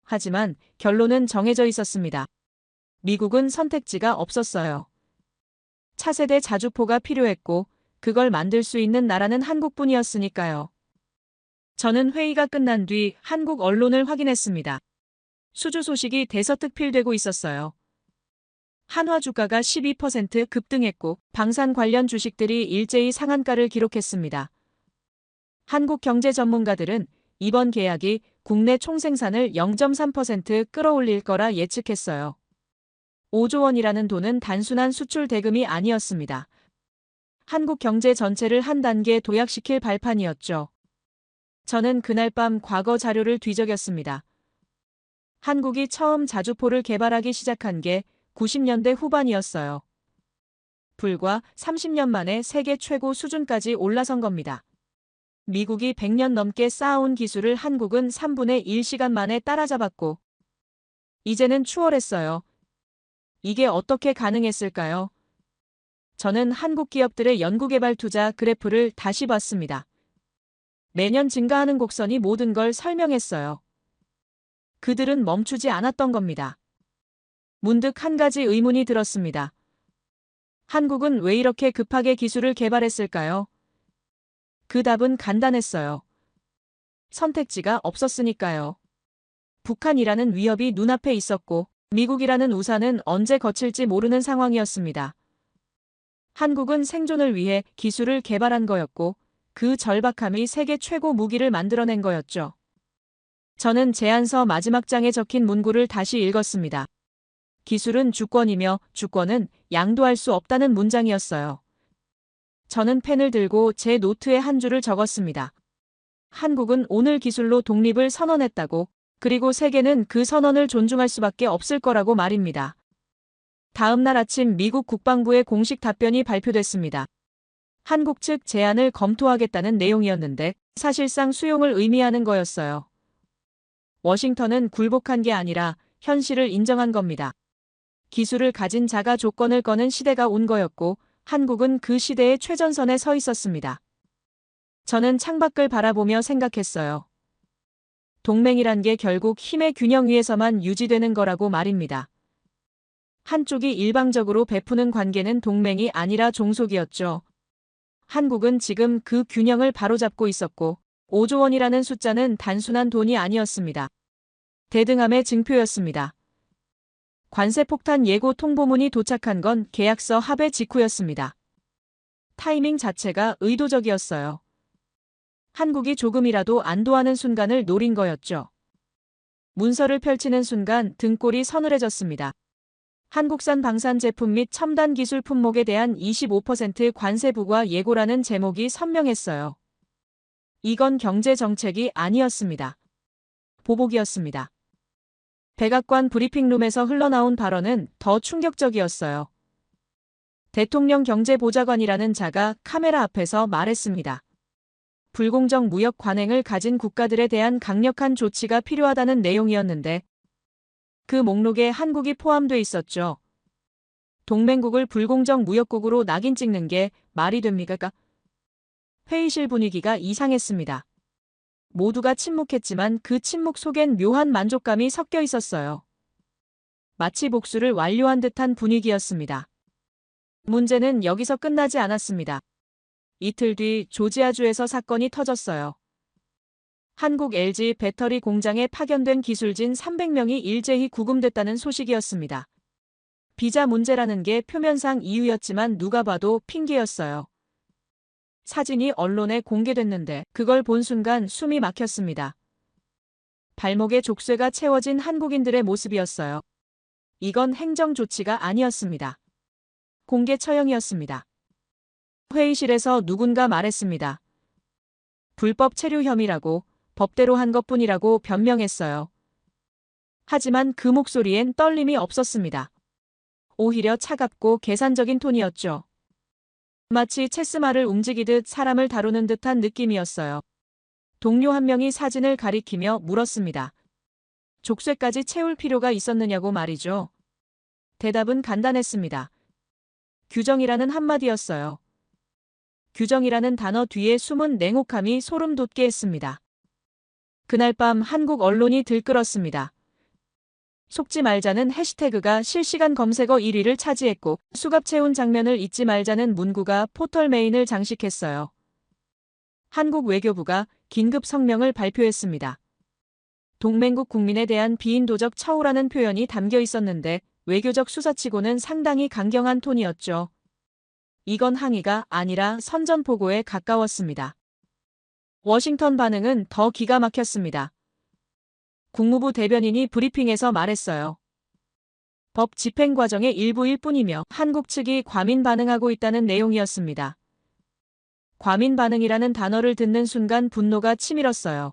하지만 결론은 정해져 있었습니다. 미국은 선택지가 없었어요. 차세대 자주포가 필요했고 그걸 만들 수 있는 나라는 한국뿐이었으니까요. 저는 회의가 끝난 뒤 한국 언론을 확인했습니다. 수주 소식이 대서특필되고 있었어요. 한화 주가가 12% 급등했고 방산 관련 주식들이 일제히 상한가를 기록했습니다. 한국 경제 전문가들은 이번 계약이 국내 총생산을 0.3% 끌어올릴 거라 예측했어요. 5조 원이라는 돈은 단순한 수출 대금이 아니었습니다. 한국 경제 전체를 한 단계 도약시킬 발판이었죠. 저는 그날 밤 과거 자료를 뒤적였습니다. 한국이 처음 자주포를 개발하기 시작한 게 90년대 후반이었어요. 불과 30년 만에 세계 최고 수준까지 올라선 겁니다. 미국이 100년 넘게 쌓아온 기술을 한국은 3분의 1시간 만에 따라잡았고 이제는 추월했어요. 이게 어떻게 가능했을까요? 저는 한국 기업들의 연구개발 투자 그래프를 다시 봤습니다. 매년 증가하는 곡선이 모든 걸 설명했어요. 그들은 멈추지 않았던 겁니다. 문득 한 가지 의문이 들었습니다. 한국은 왜 이렇게 급하게 기술을 개발했을까요? 그 답은 간단했어요. 선택지가 없었으니까요. 북한이라는 위협이 눈앞에 있었고 미국이라는 우산은 언제 거칠지 모르는 상황이었습니다. 한국은 생존을 위해 기술을 개발한 거였고 그 절박함이 세계 최고 무기를 만들어낸 거였죠. 저는 제안서 마지막 장에 적힌 문구를 다시 읽었습니다. 기술은 주권이며 주권은 양도할 수 없다는 문장이었어요. 저는 펜을 들고 제 노트에 한 줄을 적었습니다. 한국은 오늘 기술로 독립을 선언했다고, 그리고 세계는 그 선언을 존중할 수밖에 없을 거라고 말입니다. 다음 날 아침 미국 국방부의 공식 답변이 발표됐습니다. 한국 측 제안을 검토하겠다는 내용이었는데 사실상 수용을 의미하는 거였어요. 워싱턴은 굴복한 게 아니라 현실을 인정한 겁니다. 기술을 가진 자가 조건을 거는 시대가 온 거였고 한국은 그 시대의 최전선에 서 있었습니다. 저는 창밖을 바라보며 생각했어요. 동맹이란 게 결국 힘의 균형 위에서만 유지되는 거라고 말입니다. 한쪽이 일방적으로 베푸는 관계는 동맹이 아니라 종속이었죠. 한국은 지금 그 균형을 바로잡고 있었고 5조 원이라는 숫자는 단순한 돈이 아니었습니다. 대등함의 증표였습니다. 관세 폭탄 예고 통보문이 도착한 건 계약서 합의 직후였습니다. 타이밍 자체가 의도적이었어요. 한국이 조금이라도 안도하는 순간을 노린 거였죠. 문서를 펼치는 순간 등골이 서늘해졌습니다. 한국산 방산 제품 및 첨단 기술 품목에 대한 25% 관세 부과 예고라는 제목이 선명했어요. 이건 경제 정책이 아니었습니다. 보복이었습니다. 백악관 브리핑룸에서 흘러나온 발언은 더 충격적이었어요. 대통령 경제보좌관이라는 자가 카메라 앞에서 말했습니다. 불공정 무역 관행을 가진 국가들에 대한 강력한 조치가 필요하다는 내용이었는데 그 목록에 한국이 포함돼 있었죠. 동맹국을 불공정 무역국으로 낙인 찍는 게 말이 됩니까? 회의실 분위기가 이상했습니다. 모두가 침묵했지만 그 침묵 속엔 묘한 만족감이 섞여 있었어요. 마치 복수를 완료한 듯한 분위기였습니다. 문제는 여기서 끝나지 않았습니다. 이틀 뒤 조지아주에서 사건이 터졌어요. 한국 LG 배터리 공장에 파견된 기술진 300명이 일제히 구금됐다는 소식이었습니다. 비자 문제라는 게 표면상 이유였지만 누가 봐도 핑계였어요. 사진이 언론에 공개됐는데 그걸 본 순간 숨이 막혔습니다. 발목에 족쇄가 채워진 한국인들의 모습이었어요. 이건 행정 조치가 아니었습니다. 공개 처형이었습니다. 회의실에서 누군가 말했습니다. 불법 체류 혐의라고, 법대로 한 것뿐이라고 변명했어요. 하지만 그 목소리엔 떨림이 없었습니다. 오히려 차갑고 계산적인 톤이었죠. 마치 체스말을 움직이듯 사람을 다루는 듯한 느낌이었어요. 동료 한 명이 사진을 가리키며 물었습니다. 족쇄까지 채울 필요가 있었느냐고 말이죠. 대답은 간단했습니다. 규정이라는 한마디였어요. 규정이라는 단어 뒤에 숨은 냉혹함이 소름 돋게 했습니다. 그날 밤 한국 언론이 들끓었습니다. 속지 말자는 해시태그가 실시간 검색어 1위를 차지했고 수갑 채운 장면을 잊지 말자는 문구가 포털 메인을 장식했어요. 한국 외교부가 긴급 성명을 발표했습니다. 동맹국 국민에 대한 비인도적 처우라는 표현이 담겨 있었는데 외교적 수사치고는 상당히 강경한 톤이었죠. 이건 항의가 아니라 선전포고에 가까웠습니다. 워싱턴 반응은 더 기가 막혔습니다. 국무부 대변인이 브리핑에서 말했어요. 법 집행 과정의 일부일 뿐이며 한국 측이 과민 반응하고 있다는 내용이었습니다. 과민 반응이라는 단어를 듣는 순간 분노가 치밀었어요.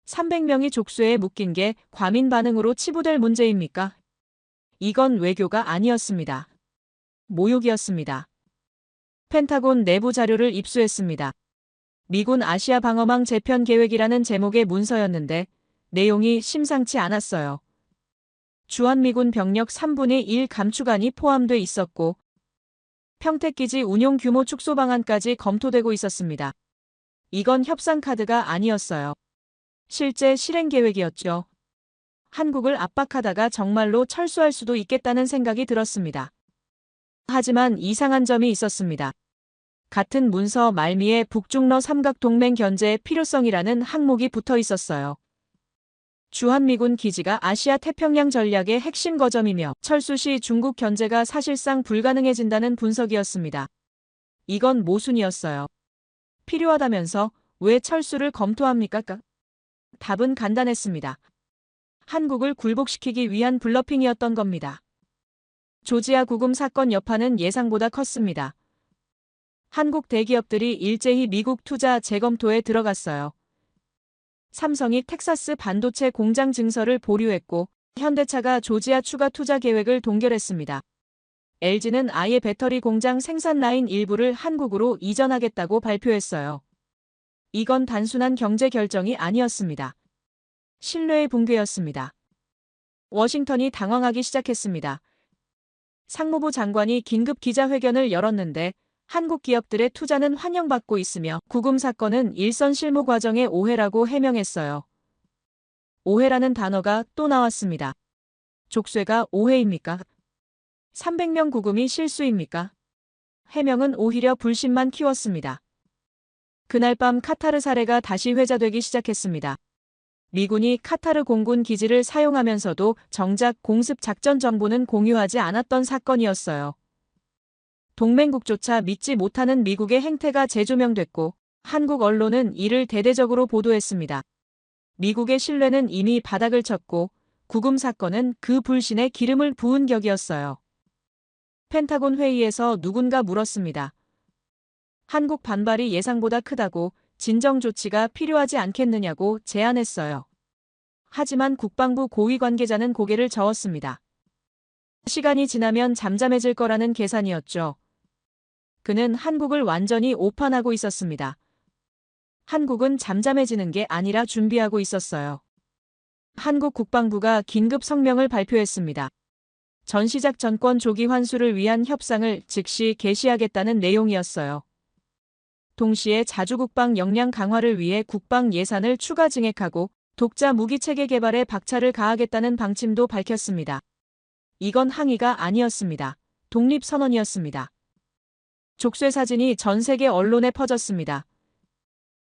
300명이 족쇄에 묶인 게 과민 반응으로 치부될 문제입니까? 이건 외교가 아니었습니다. 모욕이었습니다. 펜타곤 내부 자료를 입수했습니다. 미군 아시아 방어망 재편 계획이라는 제목의 문서였는데 내용이 심상치 않았어요. 주한미군 병력 3분의 1 감축안이 포함돼 있었고 평택기지 운용 규모 축소 방안까지 검토되고 있었습니다. 이건 협상 카드가 아니었어요. 실제 실행 계획이었죠. 한국을 압박하다가 정말로 철수할 수도 있겠다는 생각이 들었습니다. 하지만 이상한 점이 있었습니다. 같은 문서 말미에 북중러 삼각동맹 견제의 필요성이라는 항목이 붙어 있었어요. 주한미군 기지가 아시아 태평양 전략의 핵심 거점이며 철수 시 중국 견제가 사실상 불가능해진다는 분석이었습니다. 이건 모순이었어요. 필요하다면서 왜 철수를 검토합니까? 답은 간단했습니다. 한국을 굴복시키기 위한 블러핑이었던 겁니다. 조지아 구금 사건 여파는 예상보다 컸습니다. 한국 대기업들이 일제히 미국 투자 재검토에 들어갔어요. 삼성이 텍사스 반도체 공장 증서를 보류했고 현대차가 조지아 추가 투자 계획을 동결했습니다. LG는 아예 배터리 공장 생산 라인 일부를 한국으로 이전하겠다고 발표했어요. 이건 단순한 경제 결정이 아니었습니다. 신뢰의 붕괴였습니다. 워싱턴이 당황하기 시작했습니다. 상무부 장관이 긴급 기자회견을 열었는데 한국 기업들의 투자는 환영받고 있으며 구금 사건은 일선 실무 과정의 오해라고 해명했어요. 오해라는 단어가 또 나왔습니다. 족쇄가 오해입니까? 300명 구금이 실수입니까? 해명은 오히려 불신만 키웠습니다. 그날 밤 카타르 사례가 다시 회자되기 시작했습니다. 미군이 카타르 공군 기지를 사용하면서도 정작 공습 작전 정보는 공유하지 않았던 사건이었어요. 동맹국조차 믿지 못하는 미국의 행태가 재조명됐고 한국 언론은 이를 대대적으로 보도했습니다. 미국의 신뢰는 이미 바닥을 쳤고 구금 사건은 그 불신에 기름을 부은 격이었어요. 펜타곤 회의에서 누군가 물었습니다. 한국 반발이 예상보다 크다고 진정 조치가 필요하지 않겠느냐고 제안했어요. 하지만 국방부 고위 관계자는 고개를 저었습니다. 시간이 지나면 잠잠해질 거라는 계산이었죠. 그는 한국을 완전히 오판하고 있었습니다. 한국은 잠잠해지는 게 아니라 준비하고 있었어요. 한국 국방부가 긴급 성명을 발표했습니다. 전시작 전권 조기 환수를 위한 협상을 즉시 개시하겠다는 내용이었어요. 동시에 자주국방 역량 강화를 위해 국방 예산을 추가 증액하고 독자 무기체계 개발에 박차를 가하겠다는 방침도 밝혔습니다. 이건 항의가 아니었습니다. 독립선언이었습니다. 족쇄 사진이 전 세계 언론에 퍼졌습니다.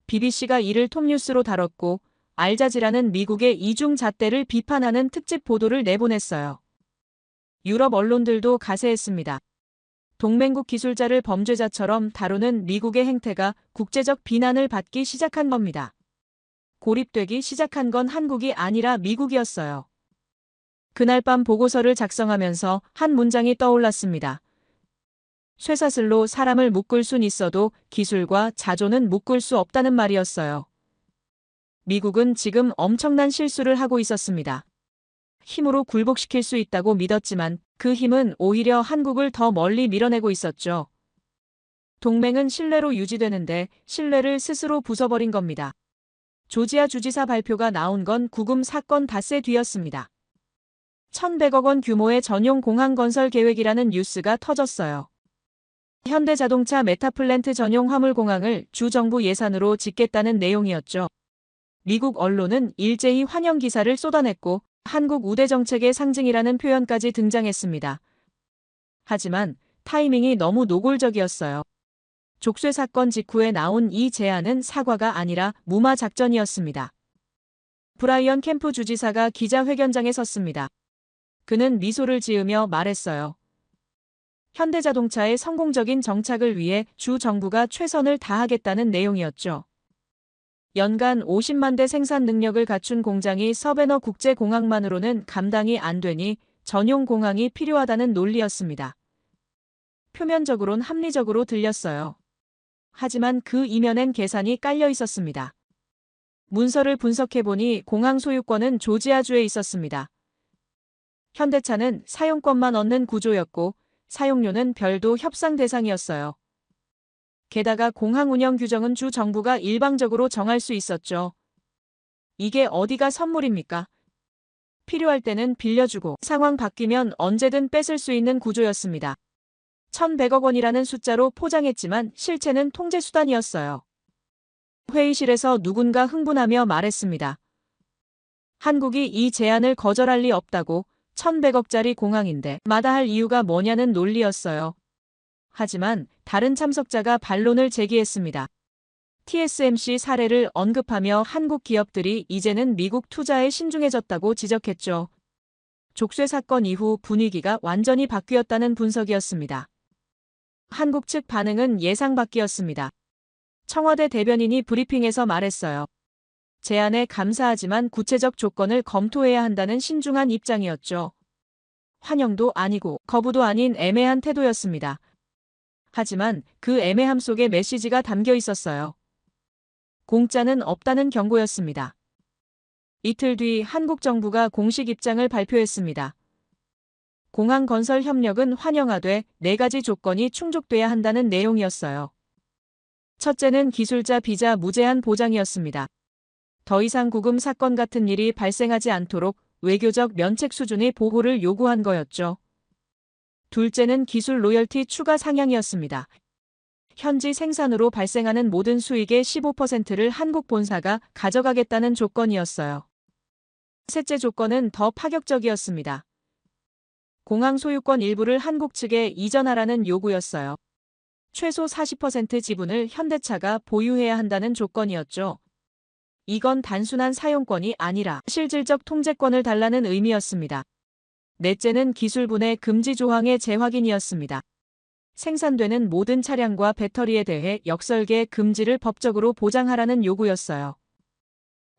BBC가 이를 톱뉴스로 다뤘고 알자지라는 미국의 이중 잣대를 비판하는 특집 보도를 내보냈어요. 유럽 언론들도 가세했습니다. 동맹국 기술자를 범죄자처럼 다루는 미국의 행태가 국제적 비난을 받기 시작한 겁니다. 고립되기 시작한 건 한국이 아니라 미국이었어요. 그날 밤 보고서를 작성하면서 한 문장이 떠올랐습니다. 쇠사슬로 사람을 묶을 순 있어도 기술과 자존은 묶을 수 없다는 말이었어요. 미국은 지금 엄청난 실수를 하고 있었습니다. 힘으로 굴복시킬 수 있다고 믿었지만 그 힘은 오히려 한국을 더 멀리 밀어내고 있었죠. 동맹은 신뢰로 유지되는데 신뢰를 스스로 부숴버린 겁니다. 조지아 주지사 발표가 나온 건 구금 사건 닷새 뒤였습니다. 1,100억 원 규모의 전용 공항 건설 계획이라는 뉴스가 터졌어요. 현대자동차 메타플랜트 전용 화물공항을 주 정부 예산으로 짓겠다는 내용이었죠. 미국 언론은 일제히 환영 기사를 쏟아냈고 한국 우대 정책의 상징이라는 표현까지 등장했습니다. 하지만 타이밍이 너무 노골적이었어요. 족쇄 사건 직후에 나온 이 제안은 사과가 아니라 무마 작전이었습니다. 브라이언 캠프 주지사가 기자회견장에 섰습니다. 그는 미소를 지으며 말했어요. 현대자동차의 성공적인 정착을 위해 주 정부가 최선을 다하겠다는 내용이었죠. 연간 50만 대 생산 능력을 갖춘 공장이 서베너 국제공항만으로는 감당이 안 되니 전용 공항이 필요하다는 논리였습니다. 표면적으론 합리적으로 들렸어요. 하지만 그 이면엔 계산이 깔려 있었습니다. 문서를 분석해보니 공항 소유권은 조지아주에 있었습니다. 현대차는 사용권만 얻는 구조였고 사용료는 별도 협상 대상이었어요. 게다가 공항 운영 규정은 주 정부가 일방적으로 정할 수 있었죠. 이게 어디가 선물입니까? 필요할 때는 빌려주고 상황 바뀌면 언제든 뺏을 수 있는 구조였습니다. 1,100억 원이라는 숫자로 포장했지만 실체는 통제수단이었어요. 회의실에서 누군가 흥분하며 말했습니다. 한국이 이 제안을 거절할 리 없다고 1,100억짜리 공항인데 마다할 이유가 뭐냐는 논리였어요. 하지만 다른 참석자가 반론을 제기했습니다. TSMC 사례를 언급하며 한국 기업들이 이제는 미국 투자에 신중해졌다고 지적했죠. 족쇄 사건 이후 분위기가 완전히 바뀌었다는 분석이었습니다. 한국 측 반응은 예상 밖이었습니다. 청와대 대변인이 브리핑에서 말했어요. 제안에 감사하지만 구체적 조건을 검토해야 한다는 신중한 입장이었죠. 환영도 아니고 거부도 아닌 애매한 태도였습니다. 하지만 그 애매함 속에 메시지가 담겨 있었어요. 공짜는 없다는 경고였습니다. 이틀 뒤 한국 정부가 공식 입장을 발표했습니다. 공항 건설 협력은 환영하되 4가지 조건이 충족돼야 한다는 내용이었어요. 첫째는 기술자 비자 무제한 보장이었습니다. 더 이상 구금 사건 같은 일이 발생하지 않도록 외교적 면책 수준의 보호를 요구한 거였죠. 둘째는 기술 로열티 추가 상향이었습니다. 현지 생산으로 발생하는 모든 수익의 15%를 한국 본사가 가져가겠다는 조건이었어요. 셋째 조건은 더 파격적이었습니다. 공항 소유권 일부를 한국 측에 이전하라는 요구였어요. 최소 40% 지분을 현대차가 보유해야 한다는 조건이었죠. 이건 단순한 사용권이 아니라 실질적 통제권을 달라는 의미였습니다. 넷째는 기술 분해 금지 조항의 재확인이었습니다. 생산되는 모든 차량과 배터리에 대해 역설계 금지를 법적으로 보장하라는 요구였어요.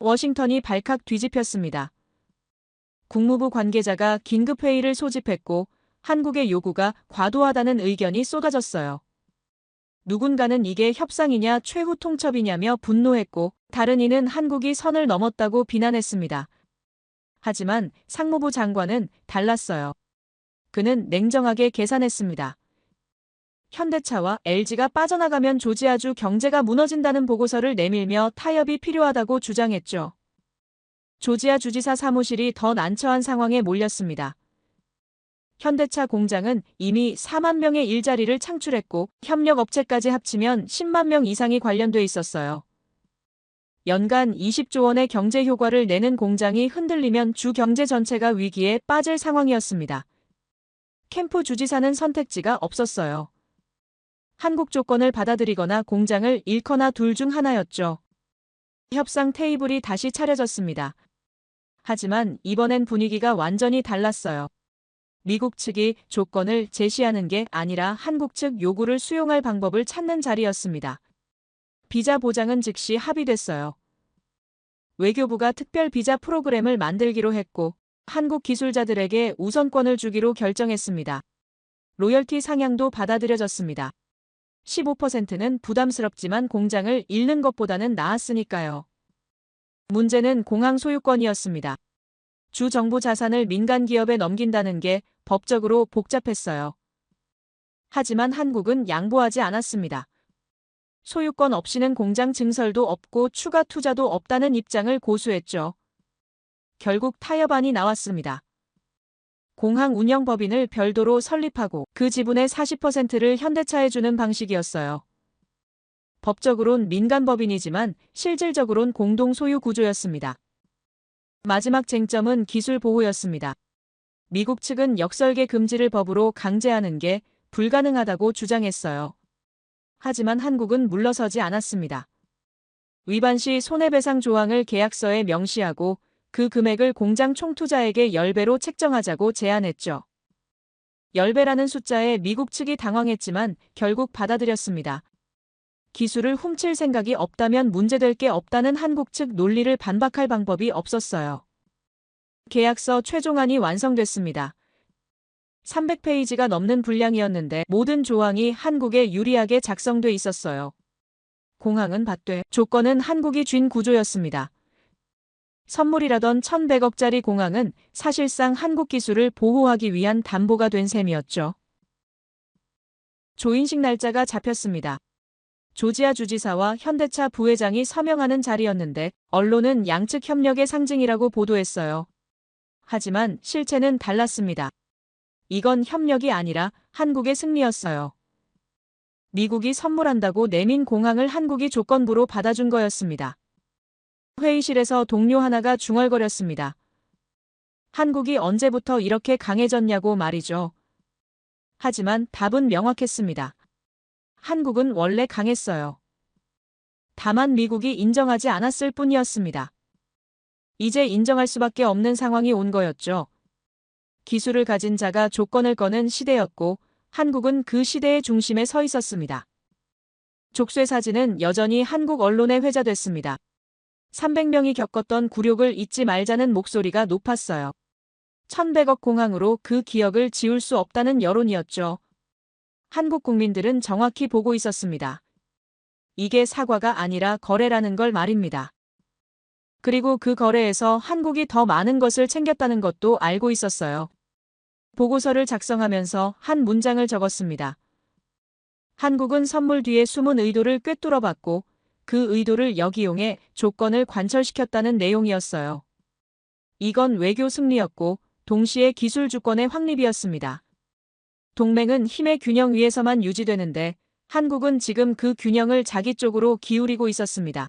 워싱턴이 발칵 뒤집혔습니다. 국무부 관계자가 긴급회의를 소집했고 한국의 요구가 과도하다는 의견이 쏟아졌어요. 누군가는 이게 협상이냐 최후 통첩이냐며 분노했고 다른 이는 한국이 선을 넘었다고 비난했습니다. 하지만 상무부 장관은 달랐어요. 그는 냉정하게 계산했습니다. 현대차와 LG가 빠져나가면 조지아주 경제가 무너진다는 보고서를 내밀며 타협이 필요하다고 주장했죠. 조지아 주지사 사무실이 더 난처한 상황에 몰렸습니다. 현대차 공장은 이미 4만 명의 일자리를 창출했고 협력업체까지 합치면 10만 명 이상이 관련돼 있었어요. 연간 20조 원의 경제 효과를 내는 공장이 흔들리면 주 경제 전체가 위기에 빠질 상황이었습니다. 캠프 주지사는 선택지가 없었어요. 한국 조건을 받아들이거나 공장을 잃거나 둘 중 하나였죠. 협상 테이블이 다시 차려졌습니다. 하지만 이번엔 분위기가 완전히 달랐어요. 미국 측이 조건을 제시하는 게 아니라 한국 측 요구를 수용할 방법을 찾는 자리였습니다. 비자 보장은 즉시 합의됐어요. 외교부가 특별 비자 프로그램을 만들기로 했고 한국 기술자들에게 우선권을 주기로 결정했습니다. 로열티 상향도 받아들여졌습니다. 15%는 부담스럽지만 공장을 잃는 것보다는 나았으니까요. 문제는 공항 소유권이었습니다. 주 정부 자산을 민간 기업에 넘긴다는 게 법적으로 복잡했어요. 하지만 한국은 양보하지 않았습니다. 소유권 없이는 공장 증설도 없고 추가 투자도 없다는 입장을 고수했죠. 결국 타협안이 나왔습니다. 공항 운영법인을 별도로 설립하고 그 지분의 40%를 현대차에 주는 방식이었어요. 법적으론 민간법인이지만 실질적으론 공동 소유 구조였습니다. 마지막 쟁점은 기술 보호였습니다. 미국 측은 역설계 금지를 법으로 강제하는 게 불가능하다고 주장했어요. 하지만 한국은 물러서지 않았습니다. 위반 시 손해배상 조항을 계약서에 명시하고 그 금액을 공장 총투자액의 10배로 책정하자고 제안했죠. 10배라는 숫자에 미국 측이 당황했지만 결국 받아들였습니다. 기술을 훔칠 생각이 없다면 문제될 게 없다는 한국 측 논리를 반박할 방법이 없었어요. 계약서 최종안이 완성됐습니다. 300페이지가 넘는 분량이었는데 모든 조항이 한국에 유리하게 작성돼 있었어요. 공항은 받되 조건은 한국이 쥔 구조였습니다. 선물이라던 1,100억짜리 공항은 사실상 한국 기술을 보호하기 위한 담보가 된 셈이었죠. 조인식 날짜가 잡혔습니다. 조지아 주지사와 현대차 부회장이 서명하는 자리였는데 언론은 양측 협력의 상징이라고 보도했어요. 하지만 실체는 달랐습니다. 이건 협력이 아니라 한국의 승리였어요. 미국이 선물한다고 내민 공항을 한국이 조건부로 받아준 거였습니다. 회의실에서 동료 하나가 중얼거렸습니다. 한국이 언제부터 이렇게 강해졌냐고 말이죠. 하지만 답은 명확했습니다. 한국은 원래 강했어요. 다만 미국이 인정하지 않았을 뿐이었습니다. 이제 인정할 수밖에 없는 상황이 온 거였죠. 기술을 가진 자가 조건을 거는 시대였고 한국은 그 시대의 중심에 서 있었습니다. 족쇄 사진은 여전히 한국 언론에 회자됐습니다. 300명이 겪었던 굴욕을 잊지 말자는 목소리가 높았어요. 1,100억 공항으로 그 기억을 지울 수 없다는 여론이었죠. 한국 국민들은 정확히 보고 있었습니다. 이게 사과가 아니라 거래라는 걸 말입니다. 그리고 그 거래에서 한국이 더 많은 것을 챙겼다는 것도 알고 있었어요. 보고서를 작성하면서 한 문장을 적었습니다. 한국은 선물 뒤에 숨은 의도를 꿰뚫어 봤고 그 의도를 역이용해 조건을 관철시켰다는 내용이었어요. 이건 외교 승리였고 동시에 기술 주권의 확립이었습니다. 동맹은 힘의 균형 위에서만 유지되는데 한국은 지금 그 균형을 자기 쪽으로 기울이고 있었습니다.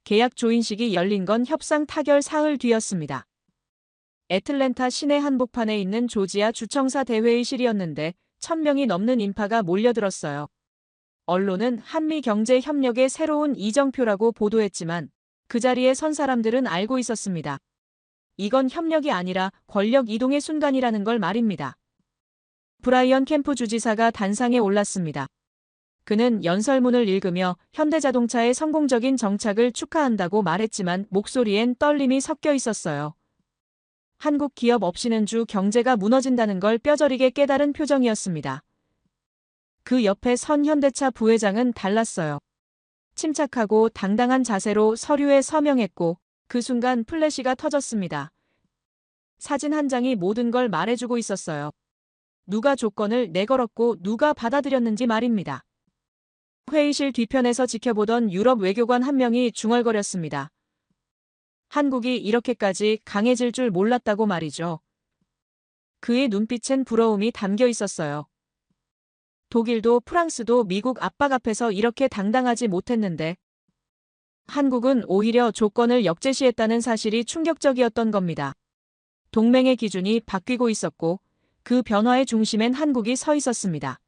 계약 조인식이 열린 건 협상 타결 사흘 뒤였습니다. 애틀랜타 시내 한복판에 있는 조지아 주청사 대회의실이었는데 1,000명이 넘는 인파가 몰려들었어요. 언론은 한미 경제 협력의 새로운 이정표라고 보도했지만 그 자리에 선 사람들은 알고 있었습니다. 이건 협력이 아니라 권력 이동의 순간이라는 걸 말입니다. 브라이언 캠프 주지사가 단상에 올랐습니다. 그는 연설문을 읽으며 현대자동차의 성공적인 정착을 축하한다고 말했지만 목소리엔 떨림이 섞여 있었어요. 한국 기업 없이는 주 경제가 무너진다는 걸 뼈저리게 깨달은 표정이었습니다. 그 옆에 선 현대차 부회장은 달랐어요. 침착하고 당당한 자세로 서류에 서명했고 그 순간 플래시가 터졌습니다. 사진 한 장이 모든 걸 말해주고 있었어요. 누가 조건을 내걸었고 누가 받아들였는지 말입니다. 회의실 뒤편에서 지켜보던 유럽 외교관 한 명이 중얼거렸습니다. 한국이 이렇게까지 강해질 줄 몰랐다고 말이죠. 그의 눈빛엔 부러움이 담겨 있었어요. 독일도 프랑스도 미국 압박 앞에서 이렇게 당당하지 못했는데 한국은 오히려 조건을 역제시했다는 사실이 충격적이었던 겁니다. 동맹의 기준이 바뀌고 있었고 그 변화의 중심엔 한국이 서 있었습니다.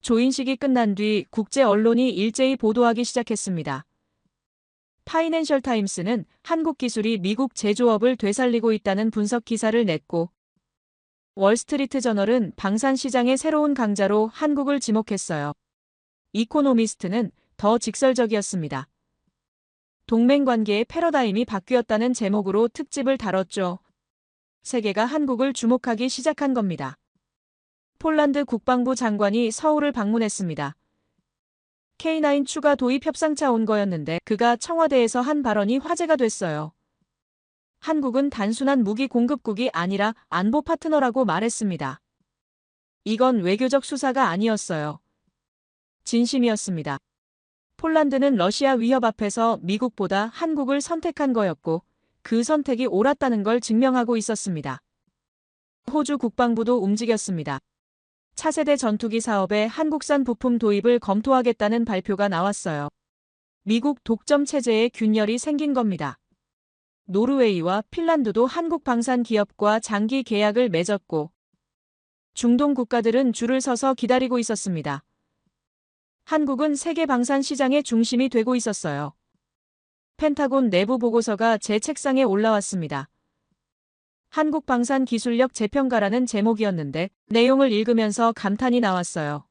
조인식이 끝난 뒤 국제 언론이 일제히 보도하기 시작했습니다. 파이낸셜 타임스는 한국 기술이 미국 제조업을 되살리고 있다는 분석 기사를 냈고 월스트리트 저널은 방산 시장의 새로운 강자로 한국을 지목했어요. 이코노미스트는 더 직설적이었습니다. 동맹 관계의 패러다임이 바뀌었다는 제목으로 특집을 다뤘죠. 세계가 한국을 주목하기 시작한 겁니다. 폴란드 국방부 장관이 서울을 방문했습니다. K9 추가 도입 협상차 온 거였는데 그가 청와대에서 한 발언이 화제가 됐어요. 한국은 단순한 무기 공급국이 아니라 안보 파트너라고 말했습니다. 이건 외교적 수사가 아니었어요. 진심이었습니다. 폴란드는 러시아 위협 앞에서 미국보다 한국을 선택한 거였고 그 선택이 옳았다는 걸 증명하고 있었습니다. 호주 국방부도 움직였습니다. 차세대 전투기 사업에 한국산 부품 도입을 검토하겠다는 발표가 나왔어요. 미국 독점 체제에 균열이 생긴 겁니다. 노르웨이와 핀란드도 한국 방산 기업과 장기 계약을 맺었고 중동 국가들은 줄을 서서 기다리고 있었습니다. 한국은 세계 방산 시장의 중심이 되고 있었어요. 펜타곤 내부 보고서가 제 책상에 올라왔습니다. 한국방산기술력 재평가라는 제목이었는데 내용을 읽으면서 감탄이 나왔어요.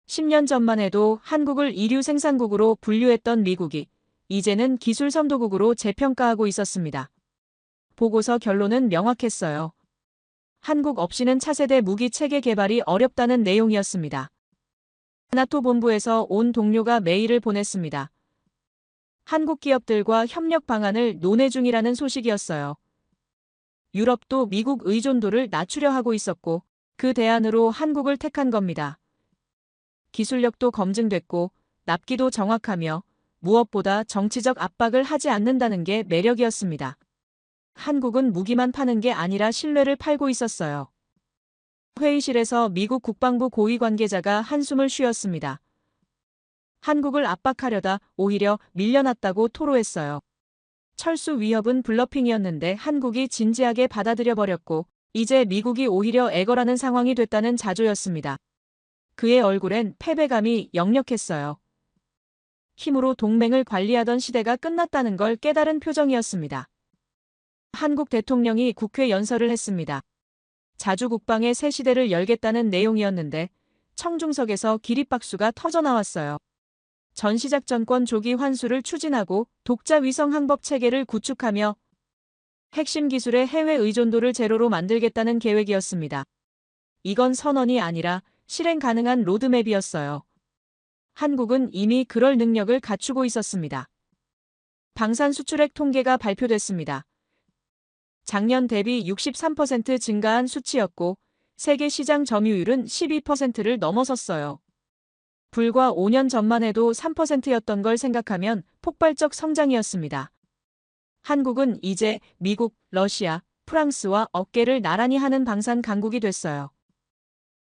10년 전만 해도 한국을 이류 생산국으로 분류했던 미국이 이제는 기술 선도국으로 재평가하고 있었습니다. 보고서 결론은 명확했어요. 한국 없이는 차세대 무기 체계 개발이 어렵다는 내용이었습니다. 나토 본부에서 온 동료가 메일을 보냈습니다. 한국 기업들과 협력 방안을 논의 중이라는 소식이었어요. 유럽도 미국 의존도를 낮추려 하고 있었고 그 대안으로 한국을 택한 겁니다. 기술력도 검증됐고 납기도 정확하며 무엇보다 정치적 압박을 하지 않는다는 게 매력이었습니다. 한국은 무기만 파는 게 아니라 신뢰를 팔고 있었어요. 회의실에서 미국 국방부 고위 관계자가 한숨을 쉬었습니다. 한국을 압박하려다 오히려 밀려났다고 토로했어요. 철수 위협은 블러핑이었는데 한국이 진지하게 받아들여버렸고 이제 미국이 오히려 애걸하는 상황이 됐다는 자조였습니다. 그의 얼굴엔 패배감이 역력했어요. 힘으로 동맹을 관리하던 시대가 끝났다는 걸 깨달은 표정이었습니다. 한국 대통령이 국회 연설을 했습니다. 자주국방의 새 시대를 열겠다는 내용이었는데 청중석에서 기립박수가 터져나왔어요. 전시작전권 조기 환수를 추진하고 독자 위성 항법 체계를 구축하며 핵심 기술의 해외 의존도를 제로로 만들겠다는 계획이었습니다. 이건 선언이 아니라 실행 가능한 로드맵이었어요. 한국은 이미 그럴 능력을 갖추고 있었습니다. 방산 수출액 통계가 발표됐습니다. 작년 대비 63% 증가한 수치였고 세계 시장 점유율은 12%를 넘어섰어요. 불과 5년 전만 해도 3%였던 걸 생각하면 폭발적 성장이었습니다. 한국은 이제 미국, 러시아, 프랑스와 어깨를 나란히 하는 방산 강국이 됐어요.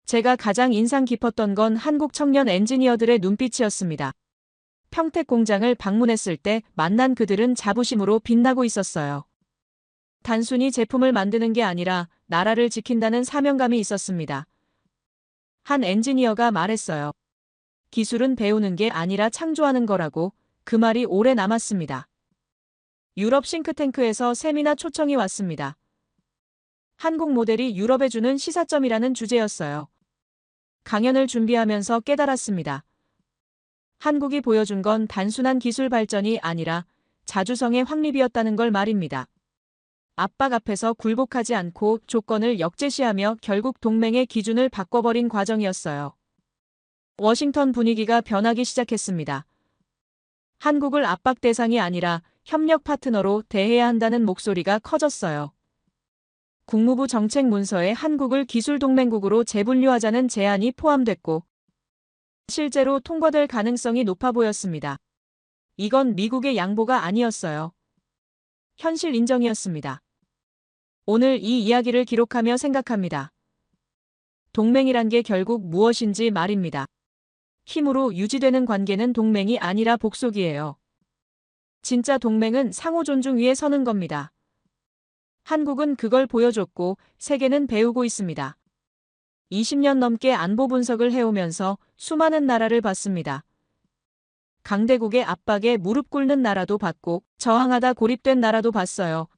제가 가장 인상 깊었던 건 한국 청년 엔지니어들의 눈빛이었습니다. 평택 공장을 방문했을 때 만난 그들은 자부심으로 빛나고 있었어요. 단순히 제품을 만드는 게 아니라 나라를 지킨다는 사명감이 있었습니다. 한 엔지니어가 말했어요. 기술은 배우는 게 아니라 창조하는 거라고. 그 말이 오래 남았습니다. 유럽 싱크탱크에서 세미나 초청이 왔습니다. 한국 모델이 유럽에 주는 시사점이라는 주제였어요. 강연을 준비하면서 깨달았습니다. 한국이 보여준 건 단순한 기술 발전이 아니라 자주성의 확립이었다는 걸 말입니다. 압박 앞에서 굴복하지 않고 조건을 역제시하며 결국 동맹의 기준을 바꿔버린 과정이었어요. 워싱턴 분위기가 변하기 시작했습니다. 한국을 압박 대상이 아니라 협력 파트너로 대해야 한다는 목소리가 커졌어요. 국무부 정책 문서에 한국을 기술 동맹국으로 재분류하자는 제안이 포함됐고 실제로 통과될 가능성이 높아 보였습니다. 이건 미국의 양보가 아니었어요. 현실 인정이었습니다. 오늘 이 이야기를 기록하며 생각합니다. 동맹이란 게 결국 무엇인지 말입니다. 힘으로 유지되는 관계는 동맹이 아니라 복속이에요. 진짜 동맹은 상호 존중 위에 서는 겁니다. 한국은 그걸 보여줬고 세계는 배우고 있습니다. 20년 넘게 안보 분석을 해오면서 수많은 나라를 봤습니다. 강대국의 압박에 무릎 꿇는 나라도 봤고 저항하다 고립된 나라도 봤어요.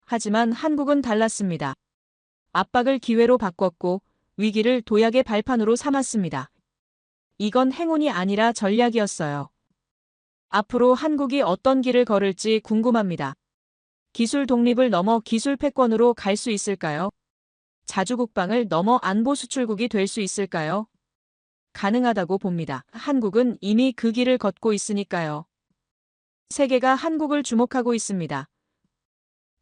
하지만 한국은 달랐습니다. 압박을 기회로 바꿨고 위기를 도약의 발판으로 삼았습니다. 이건 행운이 아니라 전략이었어요. 앞으로 한국이 어떤 길을 걸을지 궁금합니다. 기술 독립을 넘어 기술 패권으로 갈 수 있을까요? 자주국방을 넘어 안보 수출국이 될 수 있을까요? 가능하다고 봅니다. 한국은 이미 그 길을 걷고 있으니까요. 세계가 한국을 주목하고 있습니다.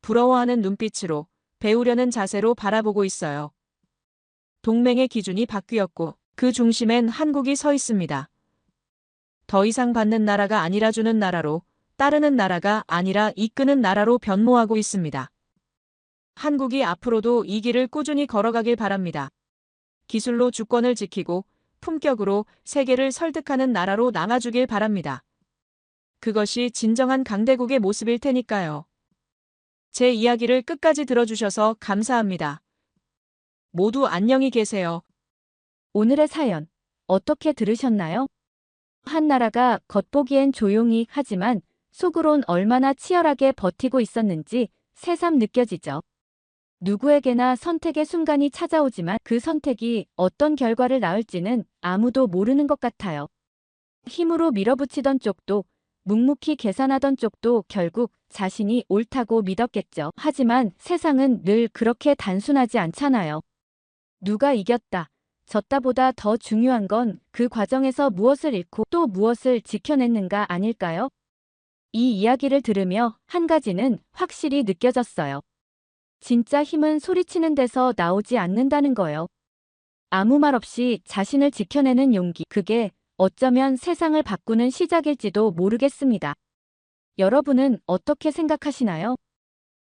부러워하는 눈빛으로, 배우려는 자세로 바라보고 있어요. 동맹의 기준이 바뀌었고 그 중심엔 한국이 서 있습니다. 더 이상 받는 나라가 아니라 주는 나라로, 따르는 나라가 아니라 이끄는 나라로 변모하고 있습니다. 한국이 앞으로도 이 길을 꾸준히 걸어가길 바랍니다. 기술로 주권을 지키고 품격으로 세계를 설득하는 나라로 남아주길 바랍니다. 그것이 진정한 강대국의 모습일 테니까요. 제 이야기를 끝까지 들어주셔서 감사합니다. 모두 안녕히 계세요. 오늘의 사연 어떻게 들으셨나요? 한 나라가 겉보기엔 조용히 하지만 속으론 얼마나 치열하게 버티고 있었는지 새삼 느껴지죠. 누구에게나 선택의 순간이 찾아오지만 그 선택이 어떤 결과를 낳을지는 아무도 모르는 것 같아요. 힘으로 밀어붙이던 쪽도 묵묵히 계산하던 쪽도 결국 자신이 옳다고 믿었겠죠. 하지만 세상은 늘 그렇게 단순하지 않잖아요. 누가 이겼다, 졌다보다 더 중요한 건 그 과정에서 무엇을 잃고 또 무엇을 지켜냈는가 아닐까요? 이 이야기를 들으며 한 가지는 확실히 느껴졌어요. 진짜 힘은 소리치는 데서 나오지 않는다는 거요. 아무 말 없이 자신을 지켜내는 용기, 그게 어쩌면 세상을 바꾸는 시작일지도 모르겠습니다. 여러분은 어떻게 생각하시나요?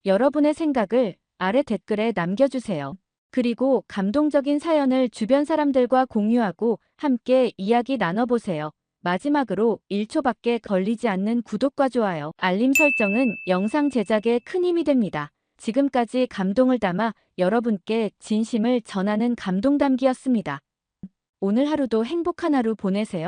여러분의 생각을 아래 댓글에 남겨주세요. 그리고 감동적인 사연을 주변 사람들과 공유하고 함께 이야기 나눠보세요. 마지막으로 1초밖에 걸리지 않는 구독과 좋아요, 알림 설정은 영상 제작에 큰 힘이 됩니다. 지금까지 감동을 담아 여러분께 진심을 전하는 감동담기였습니다. 오늘 하루도 행복한 하루 보내세요.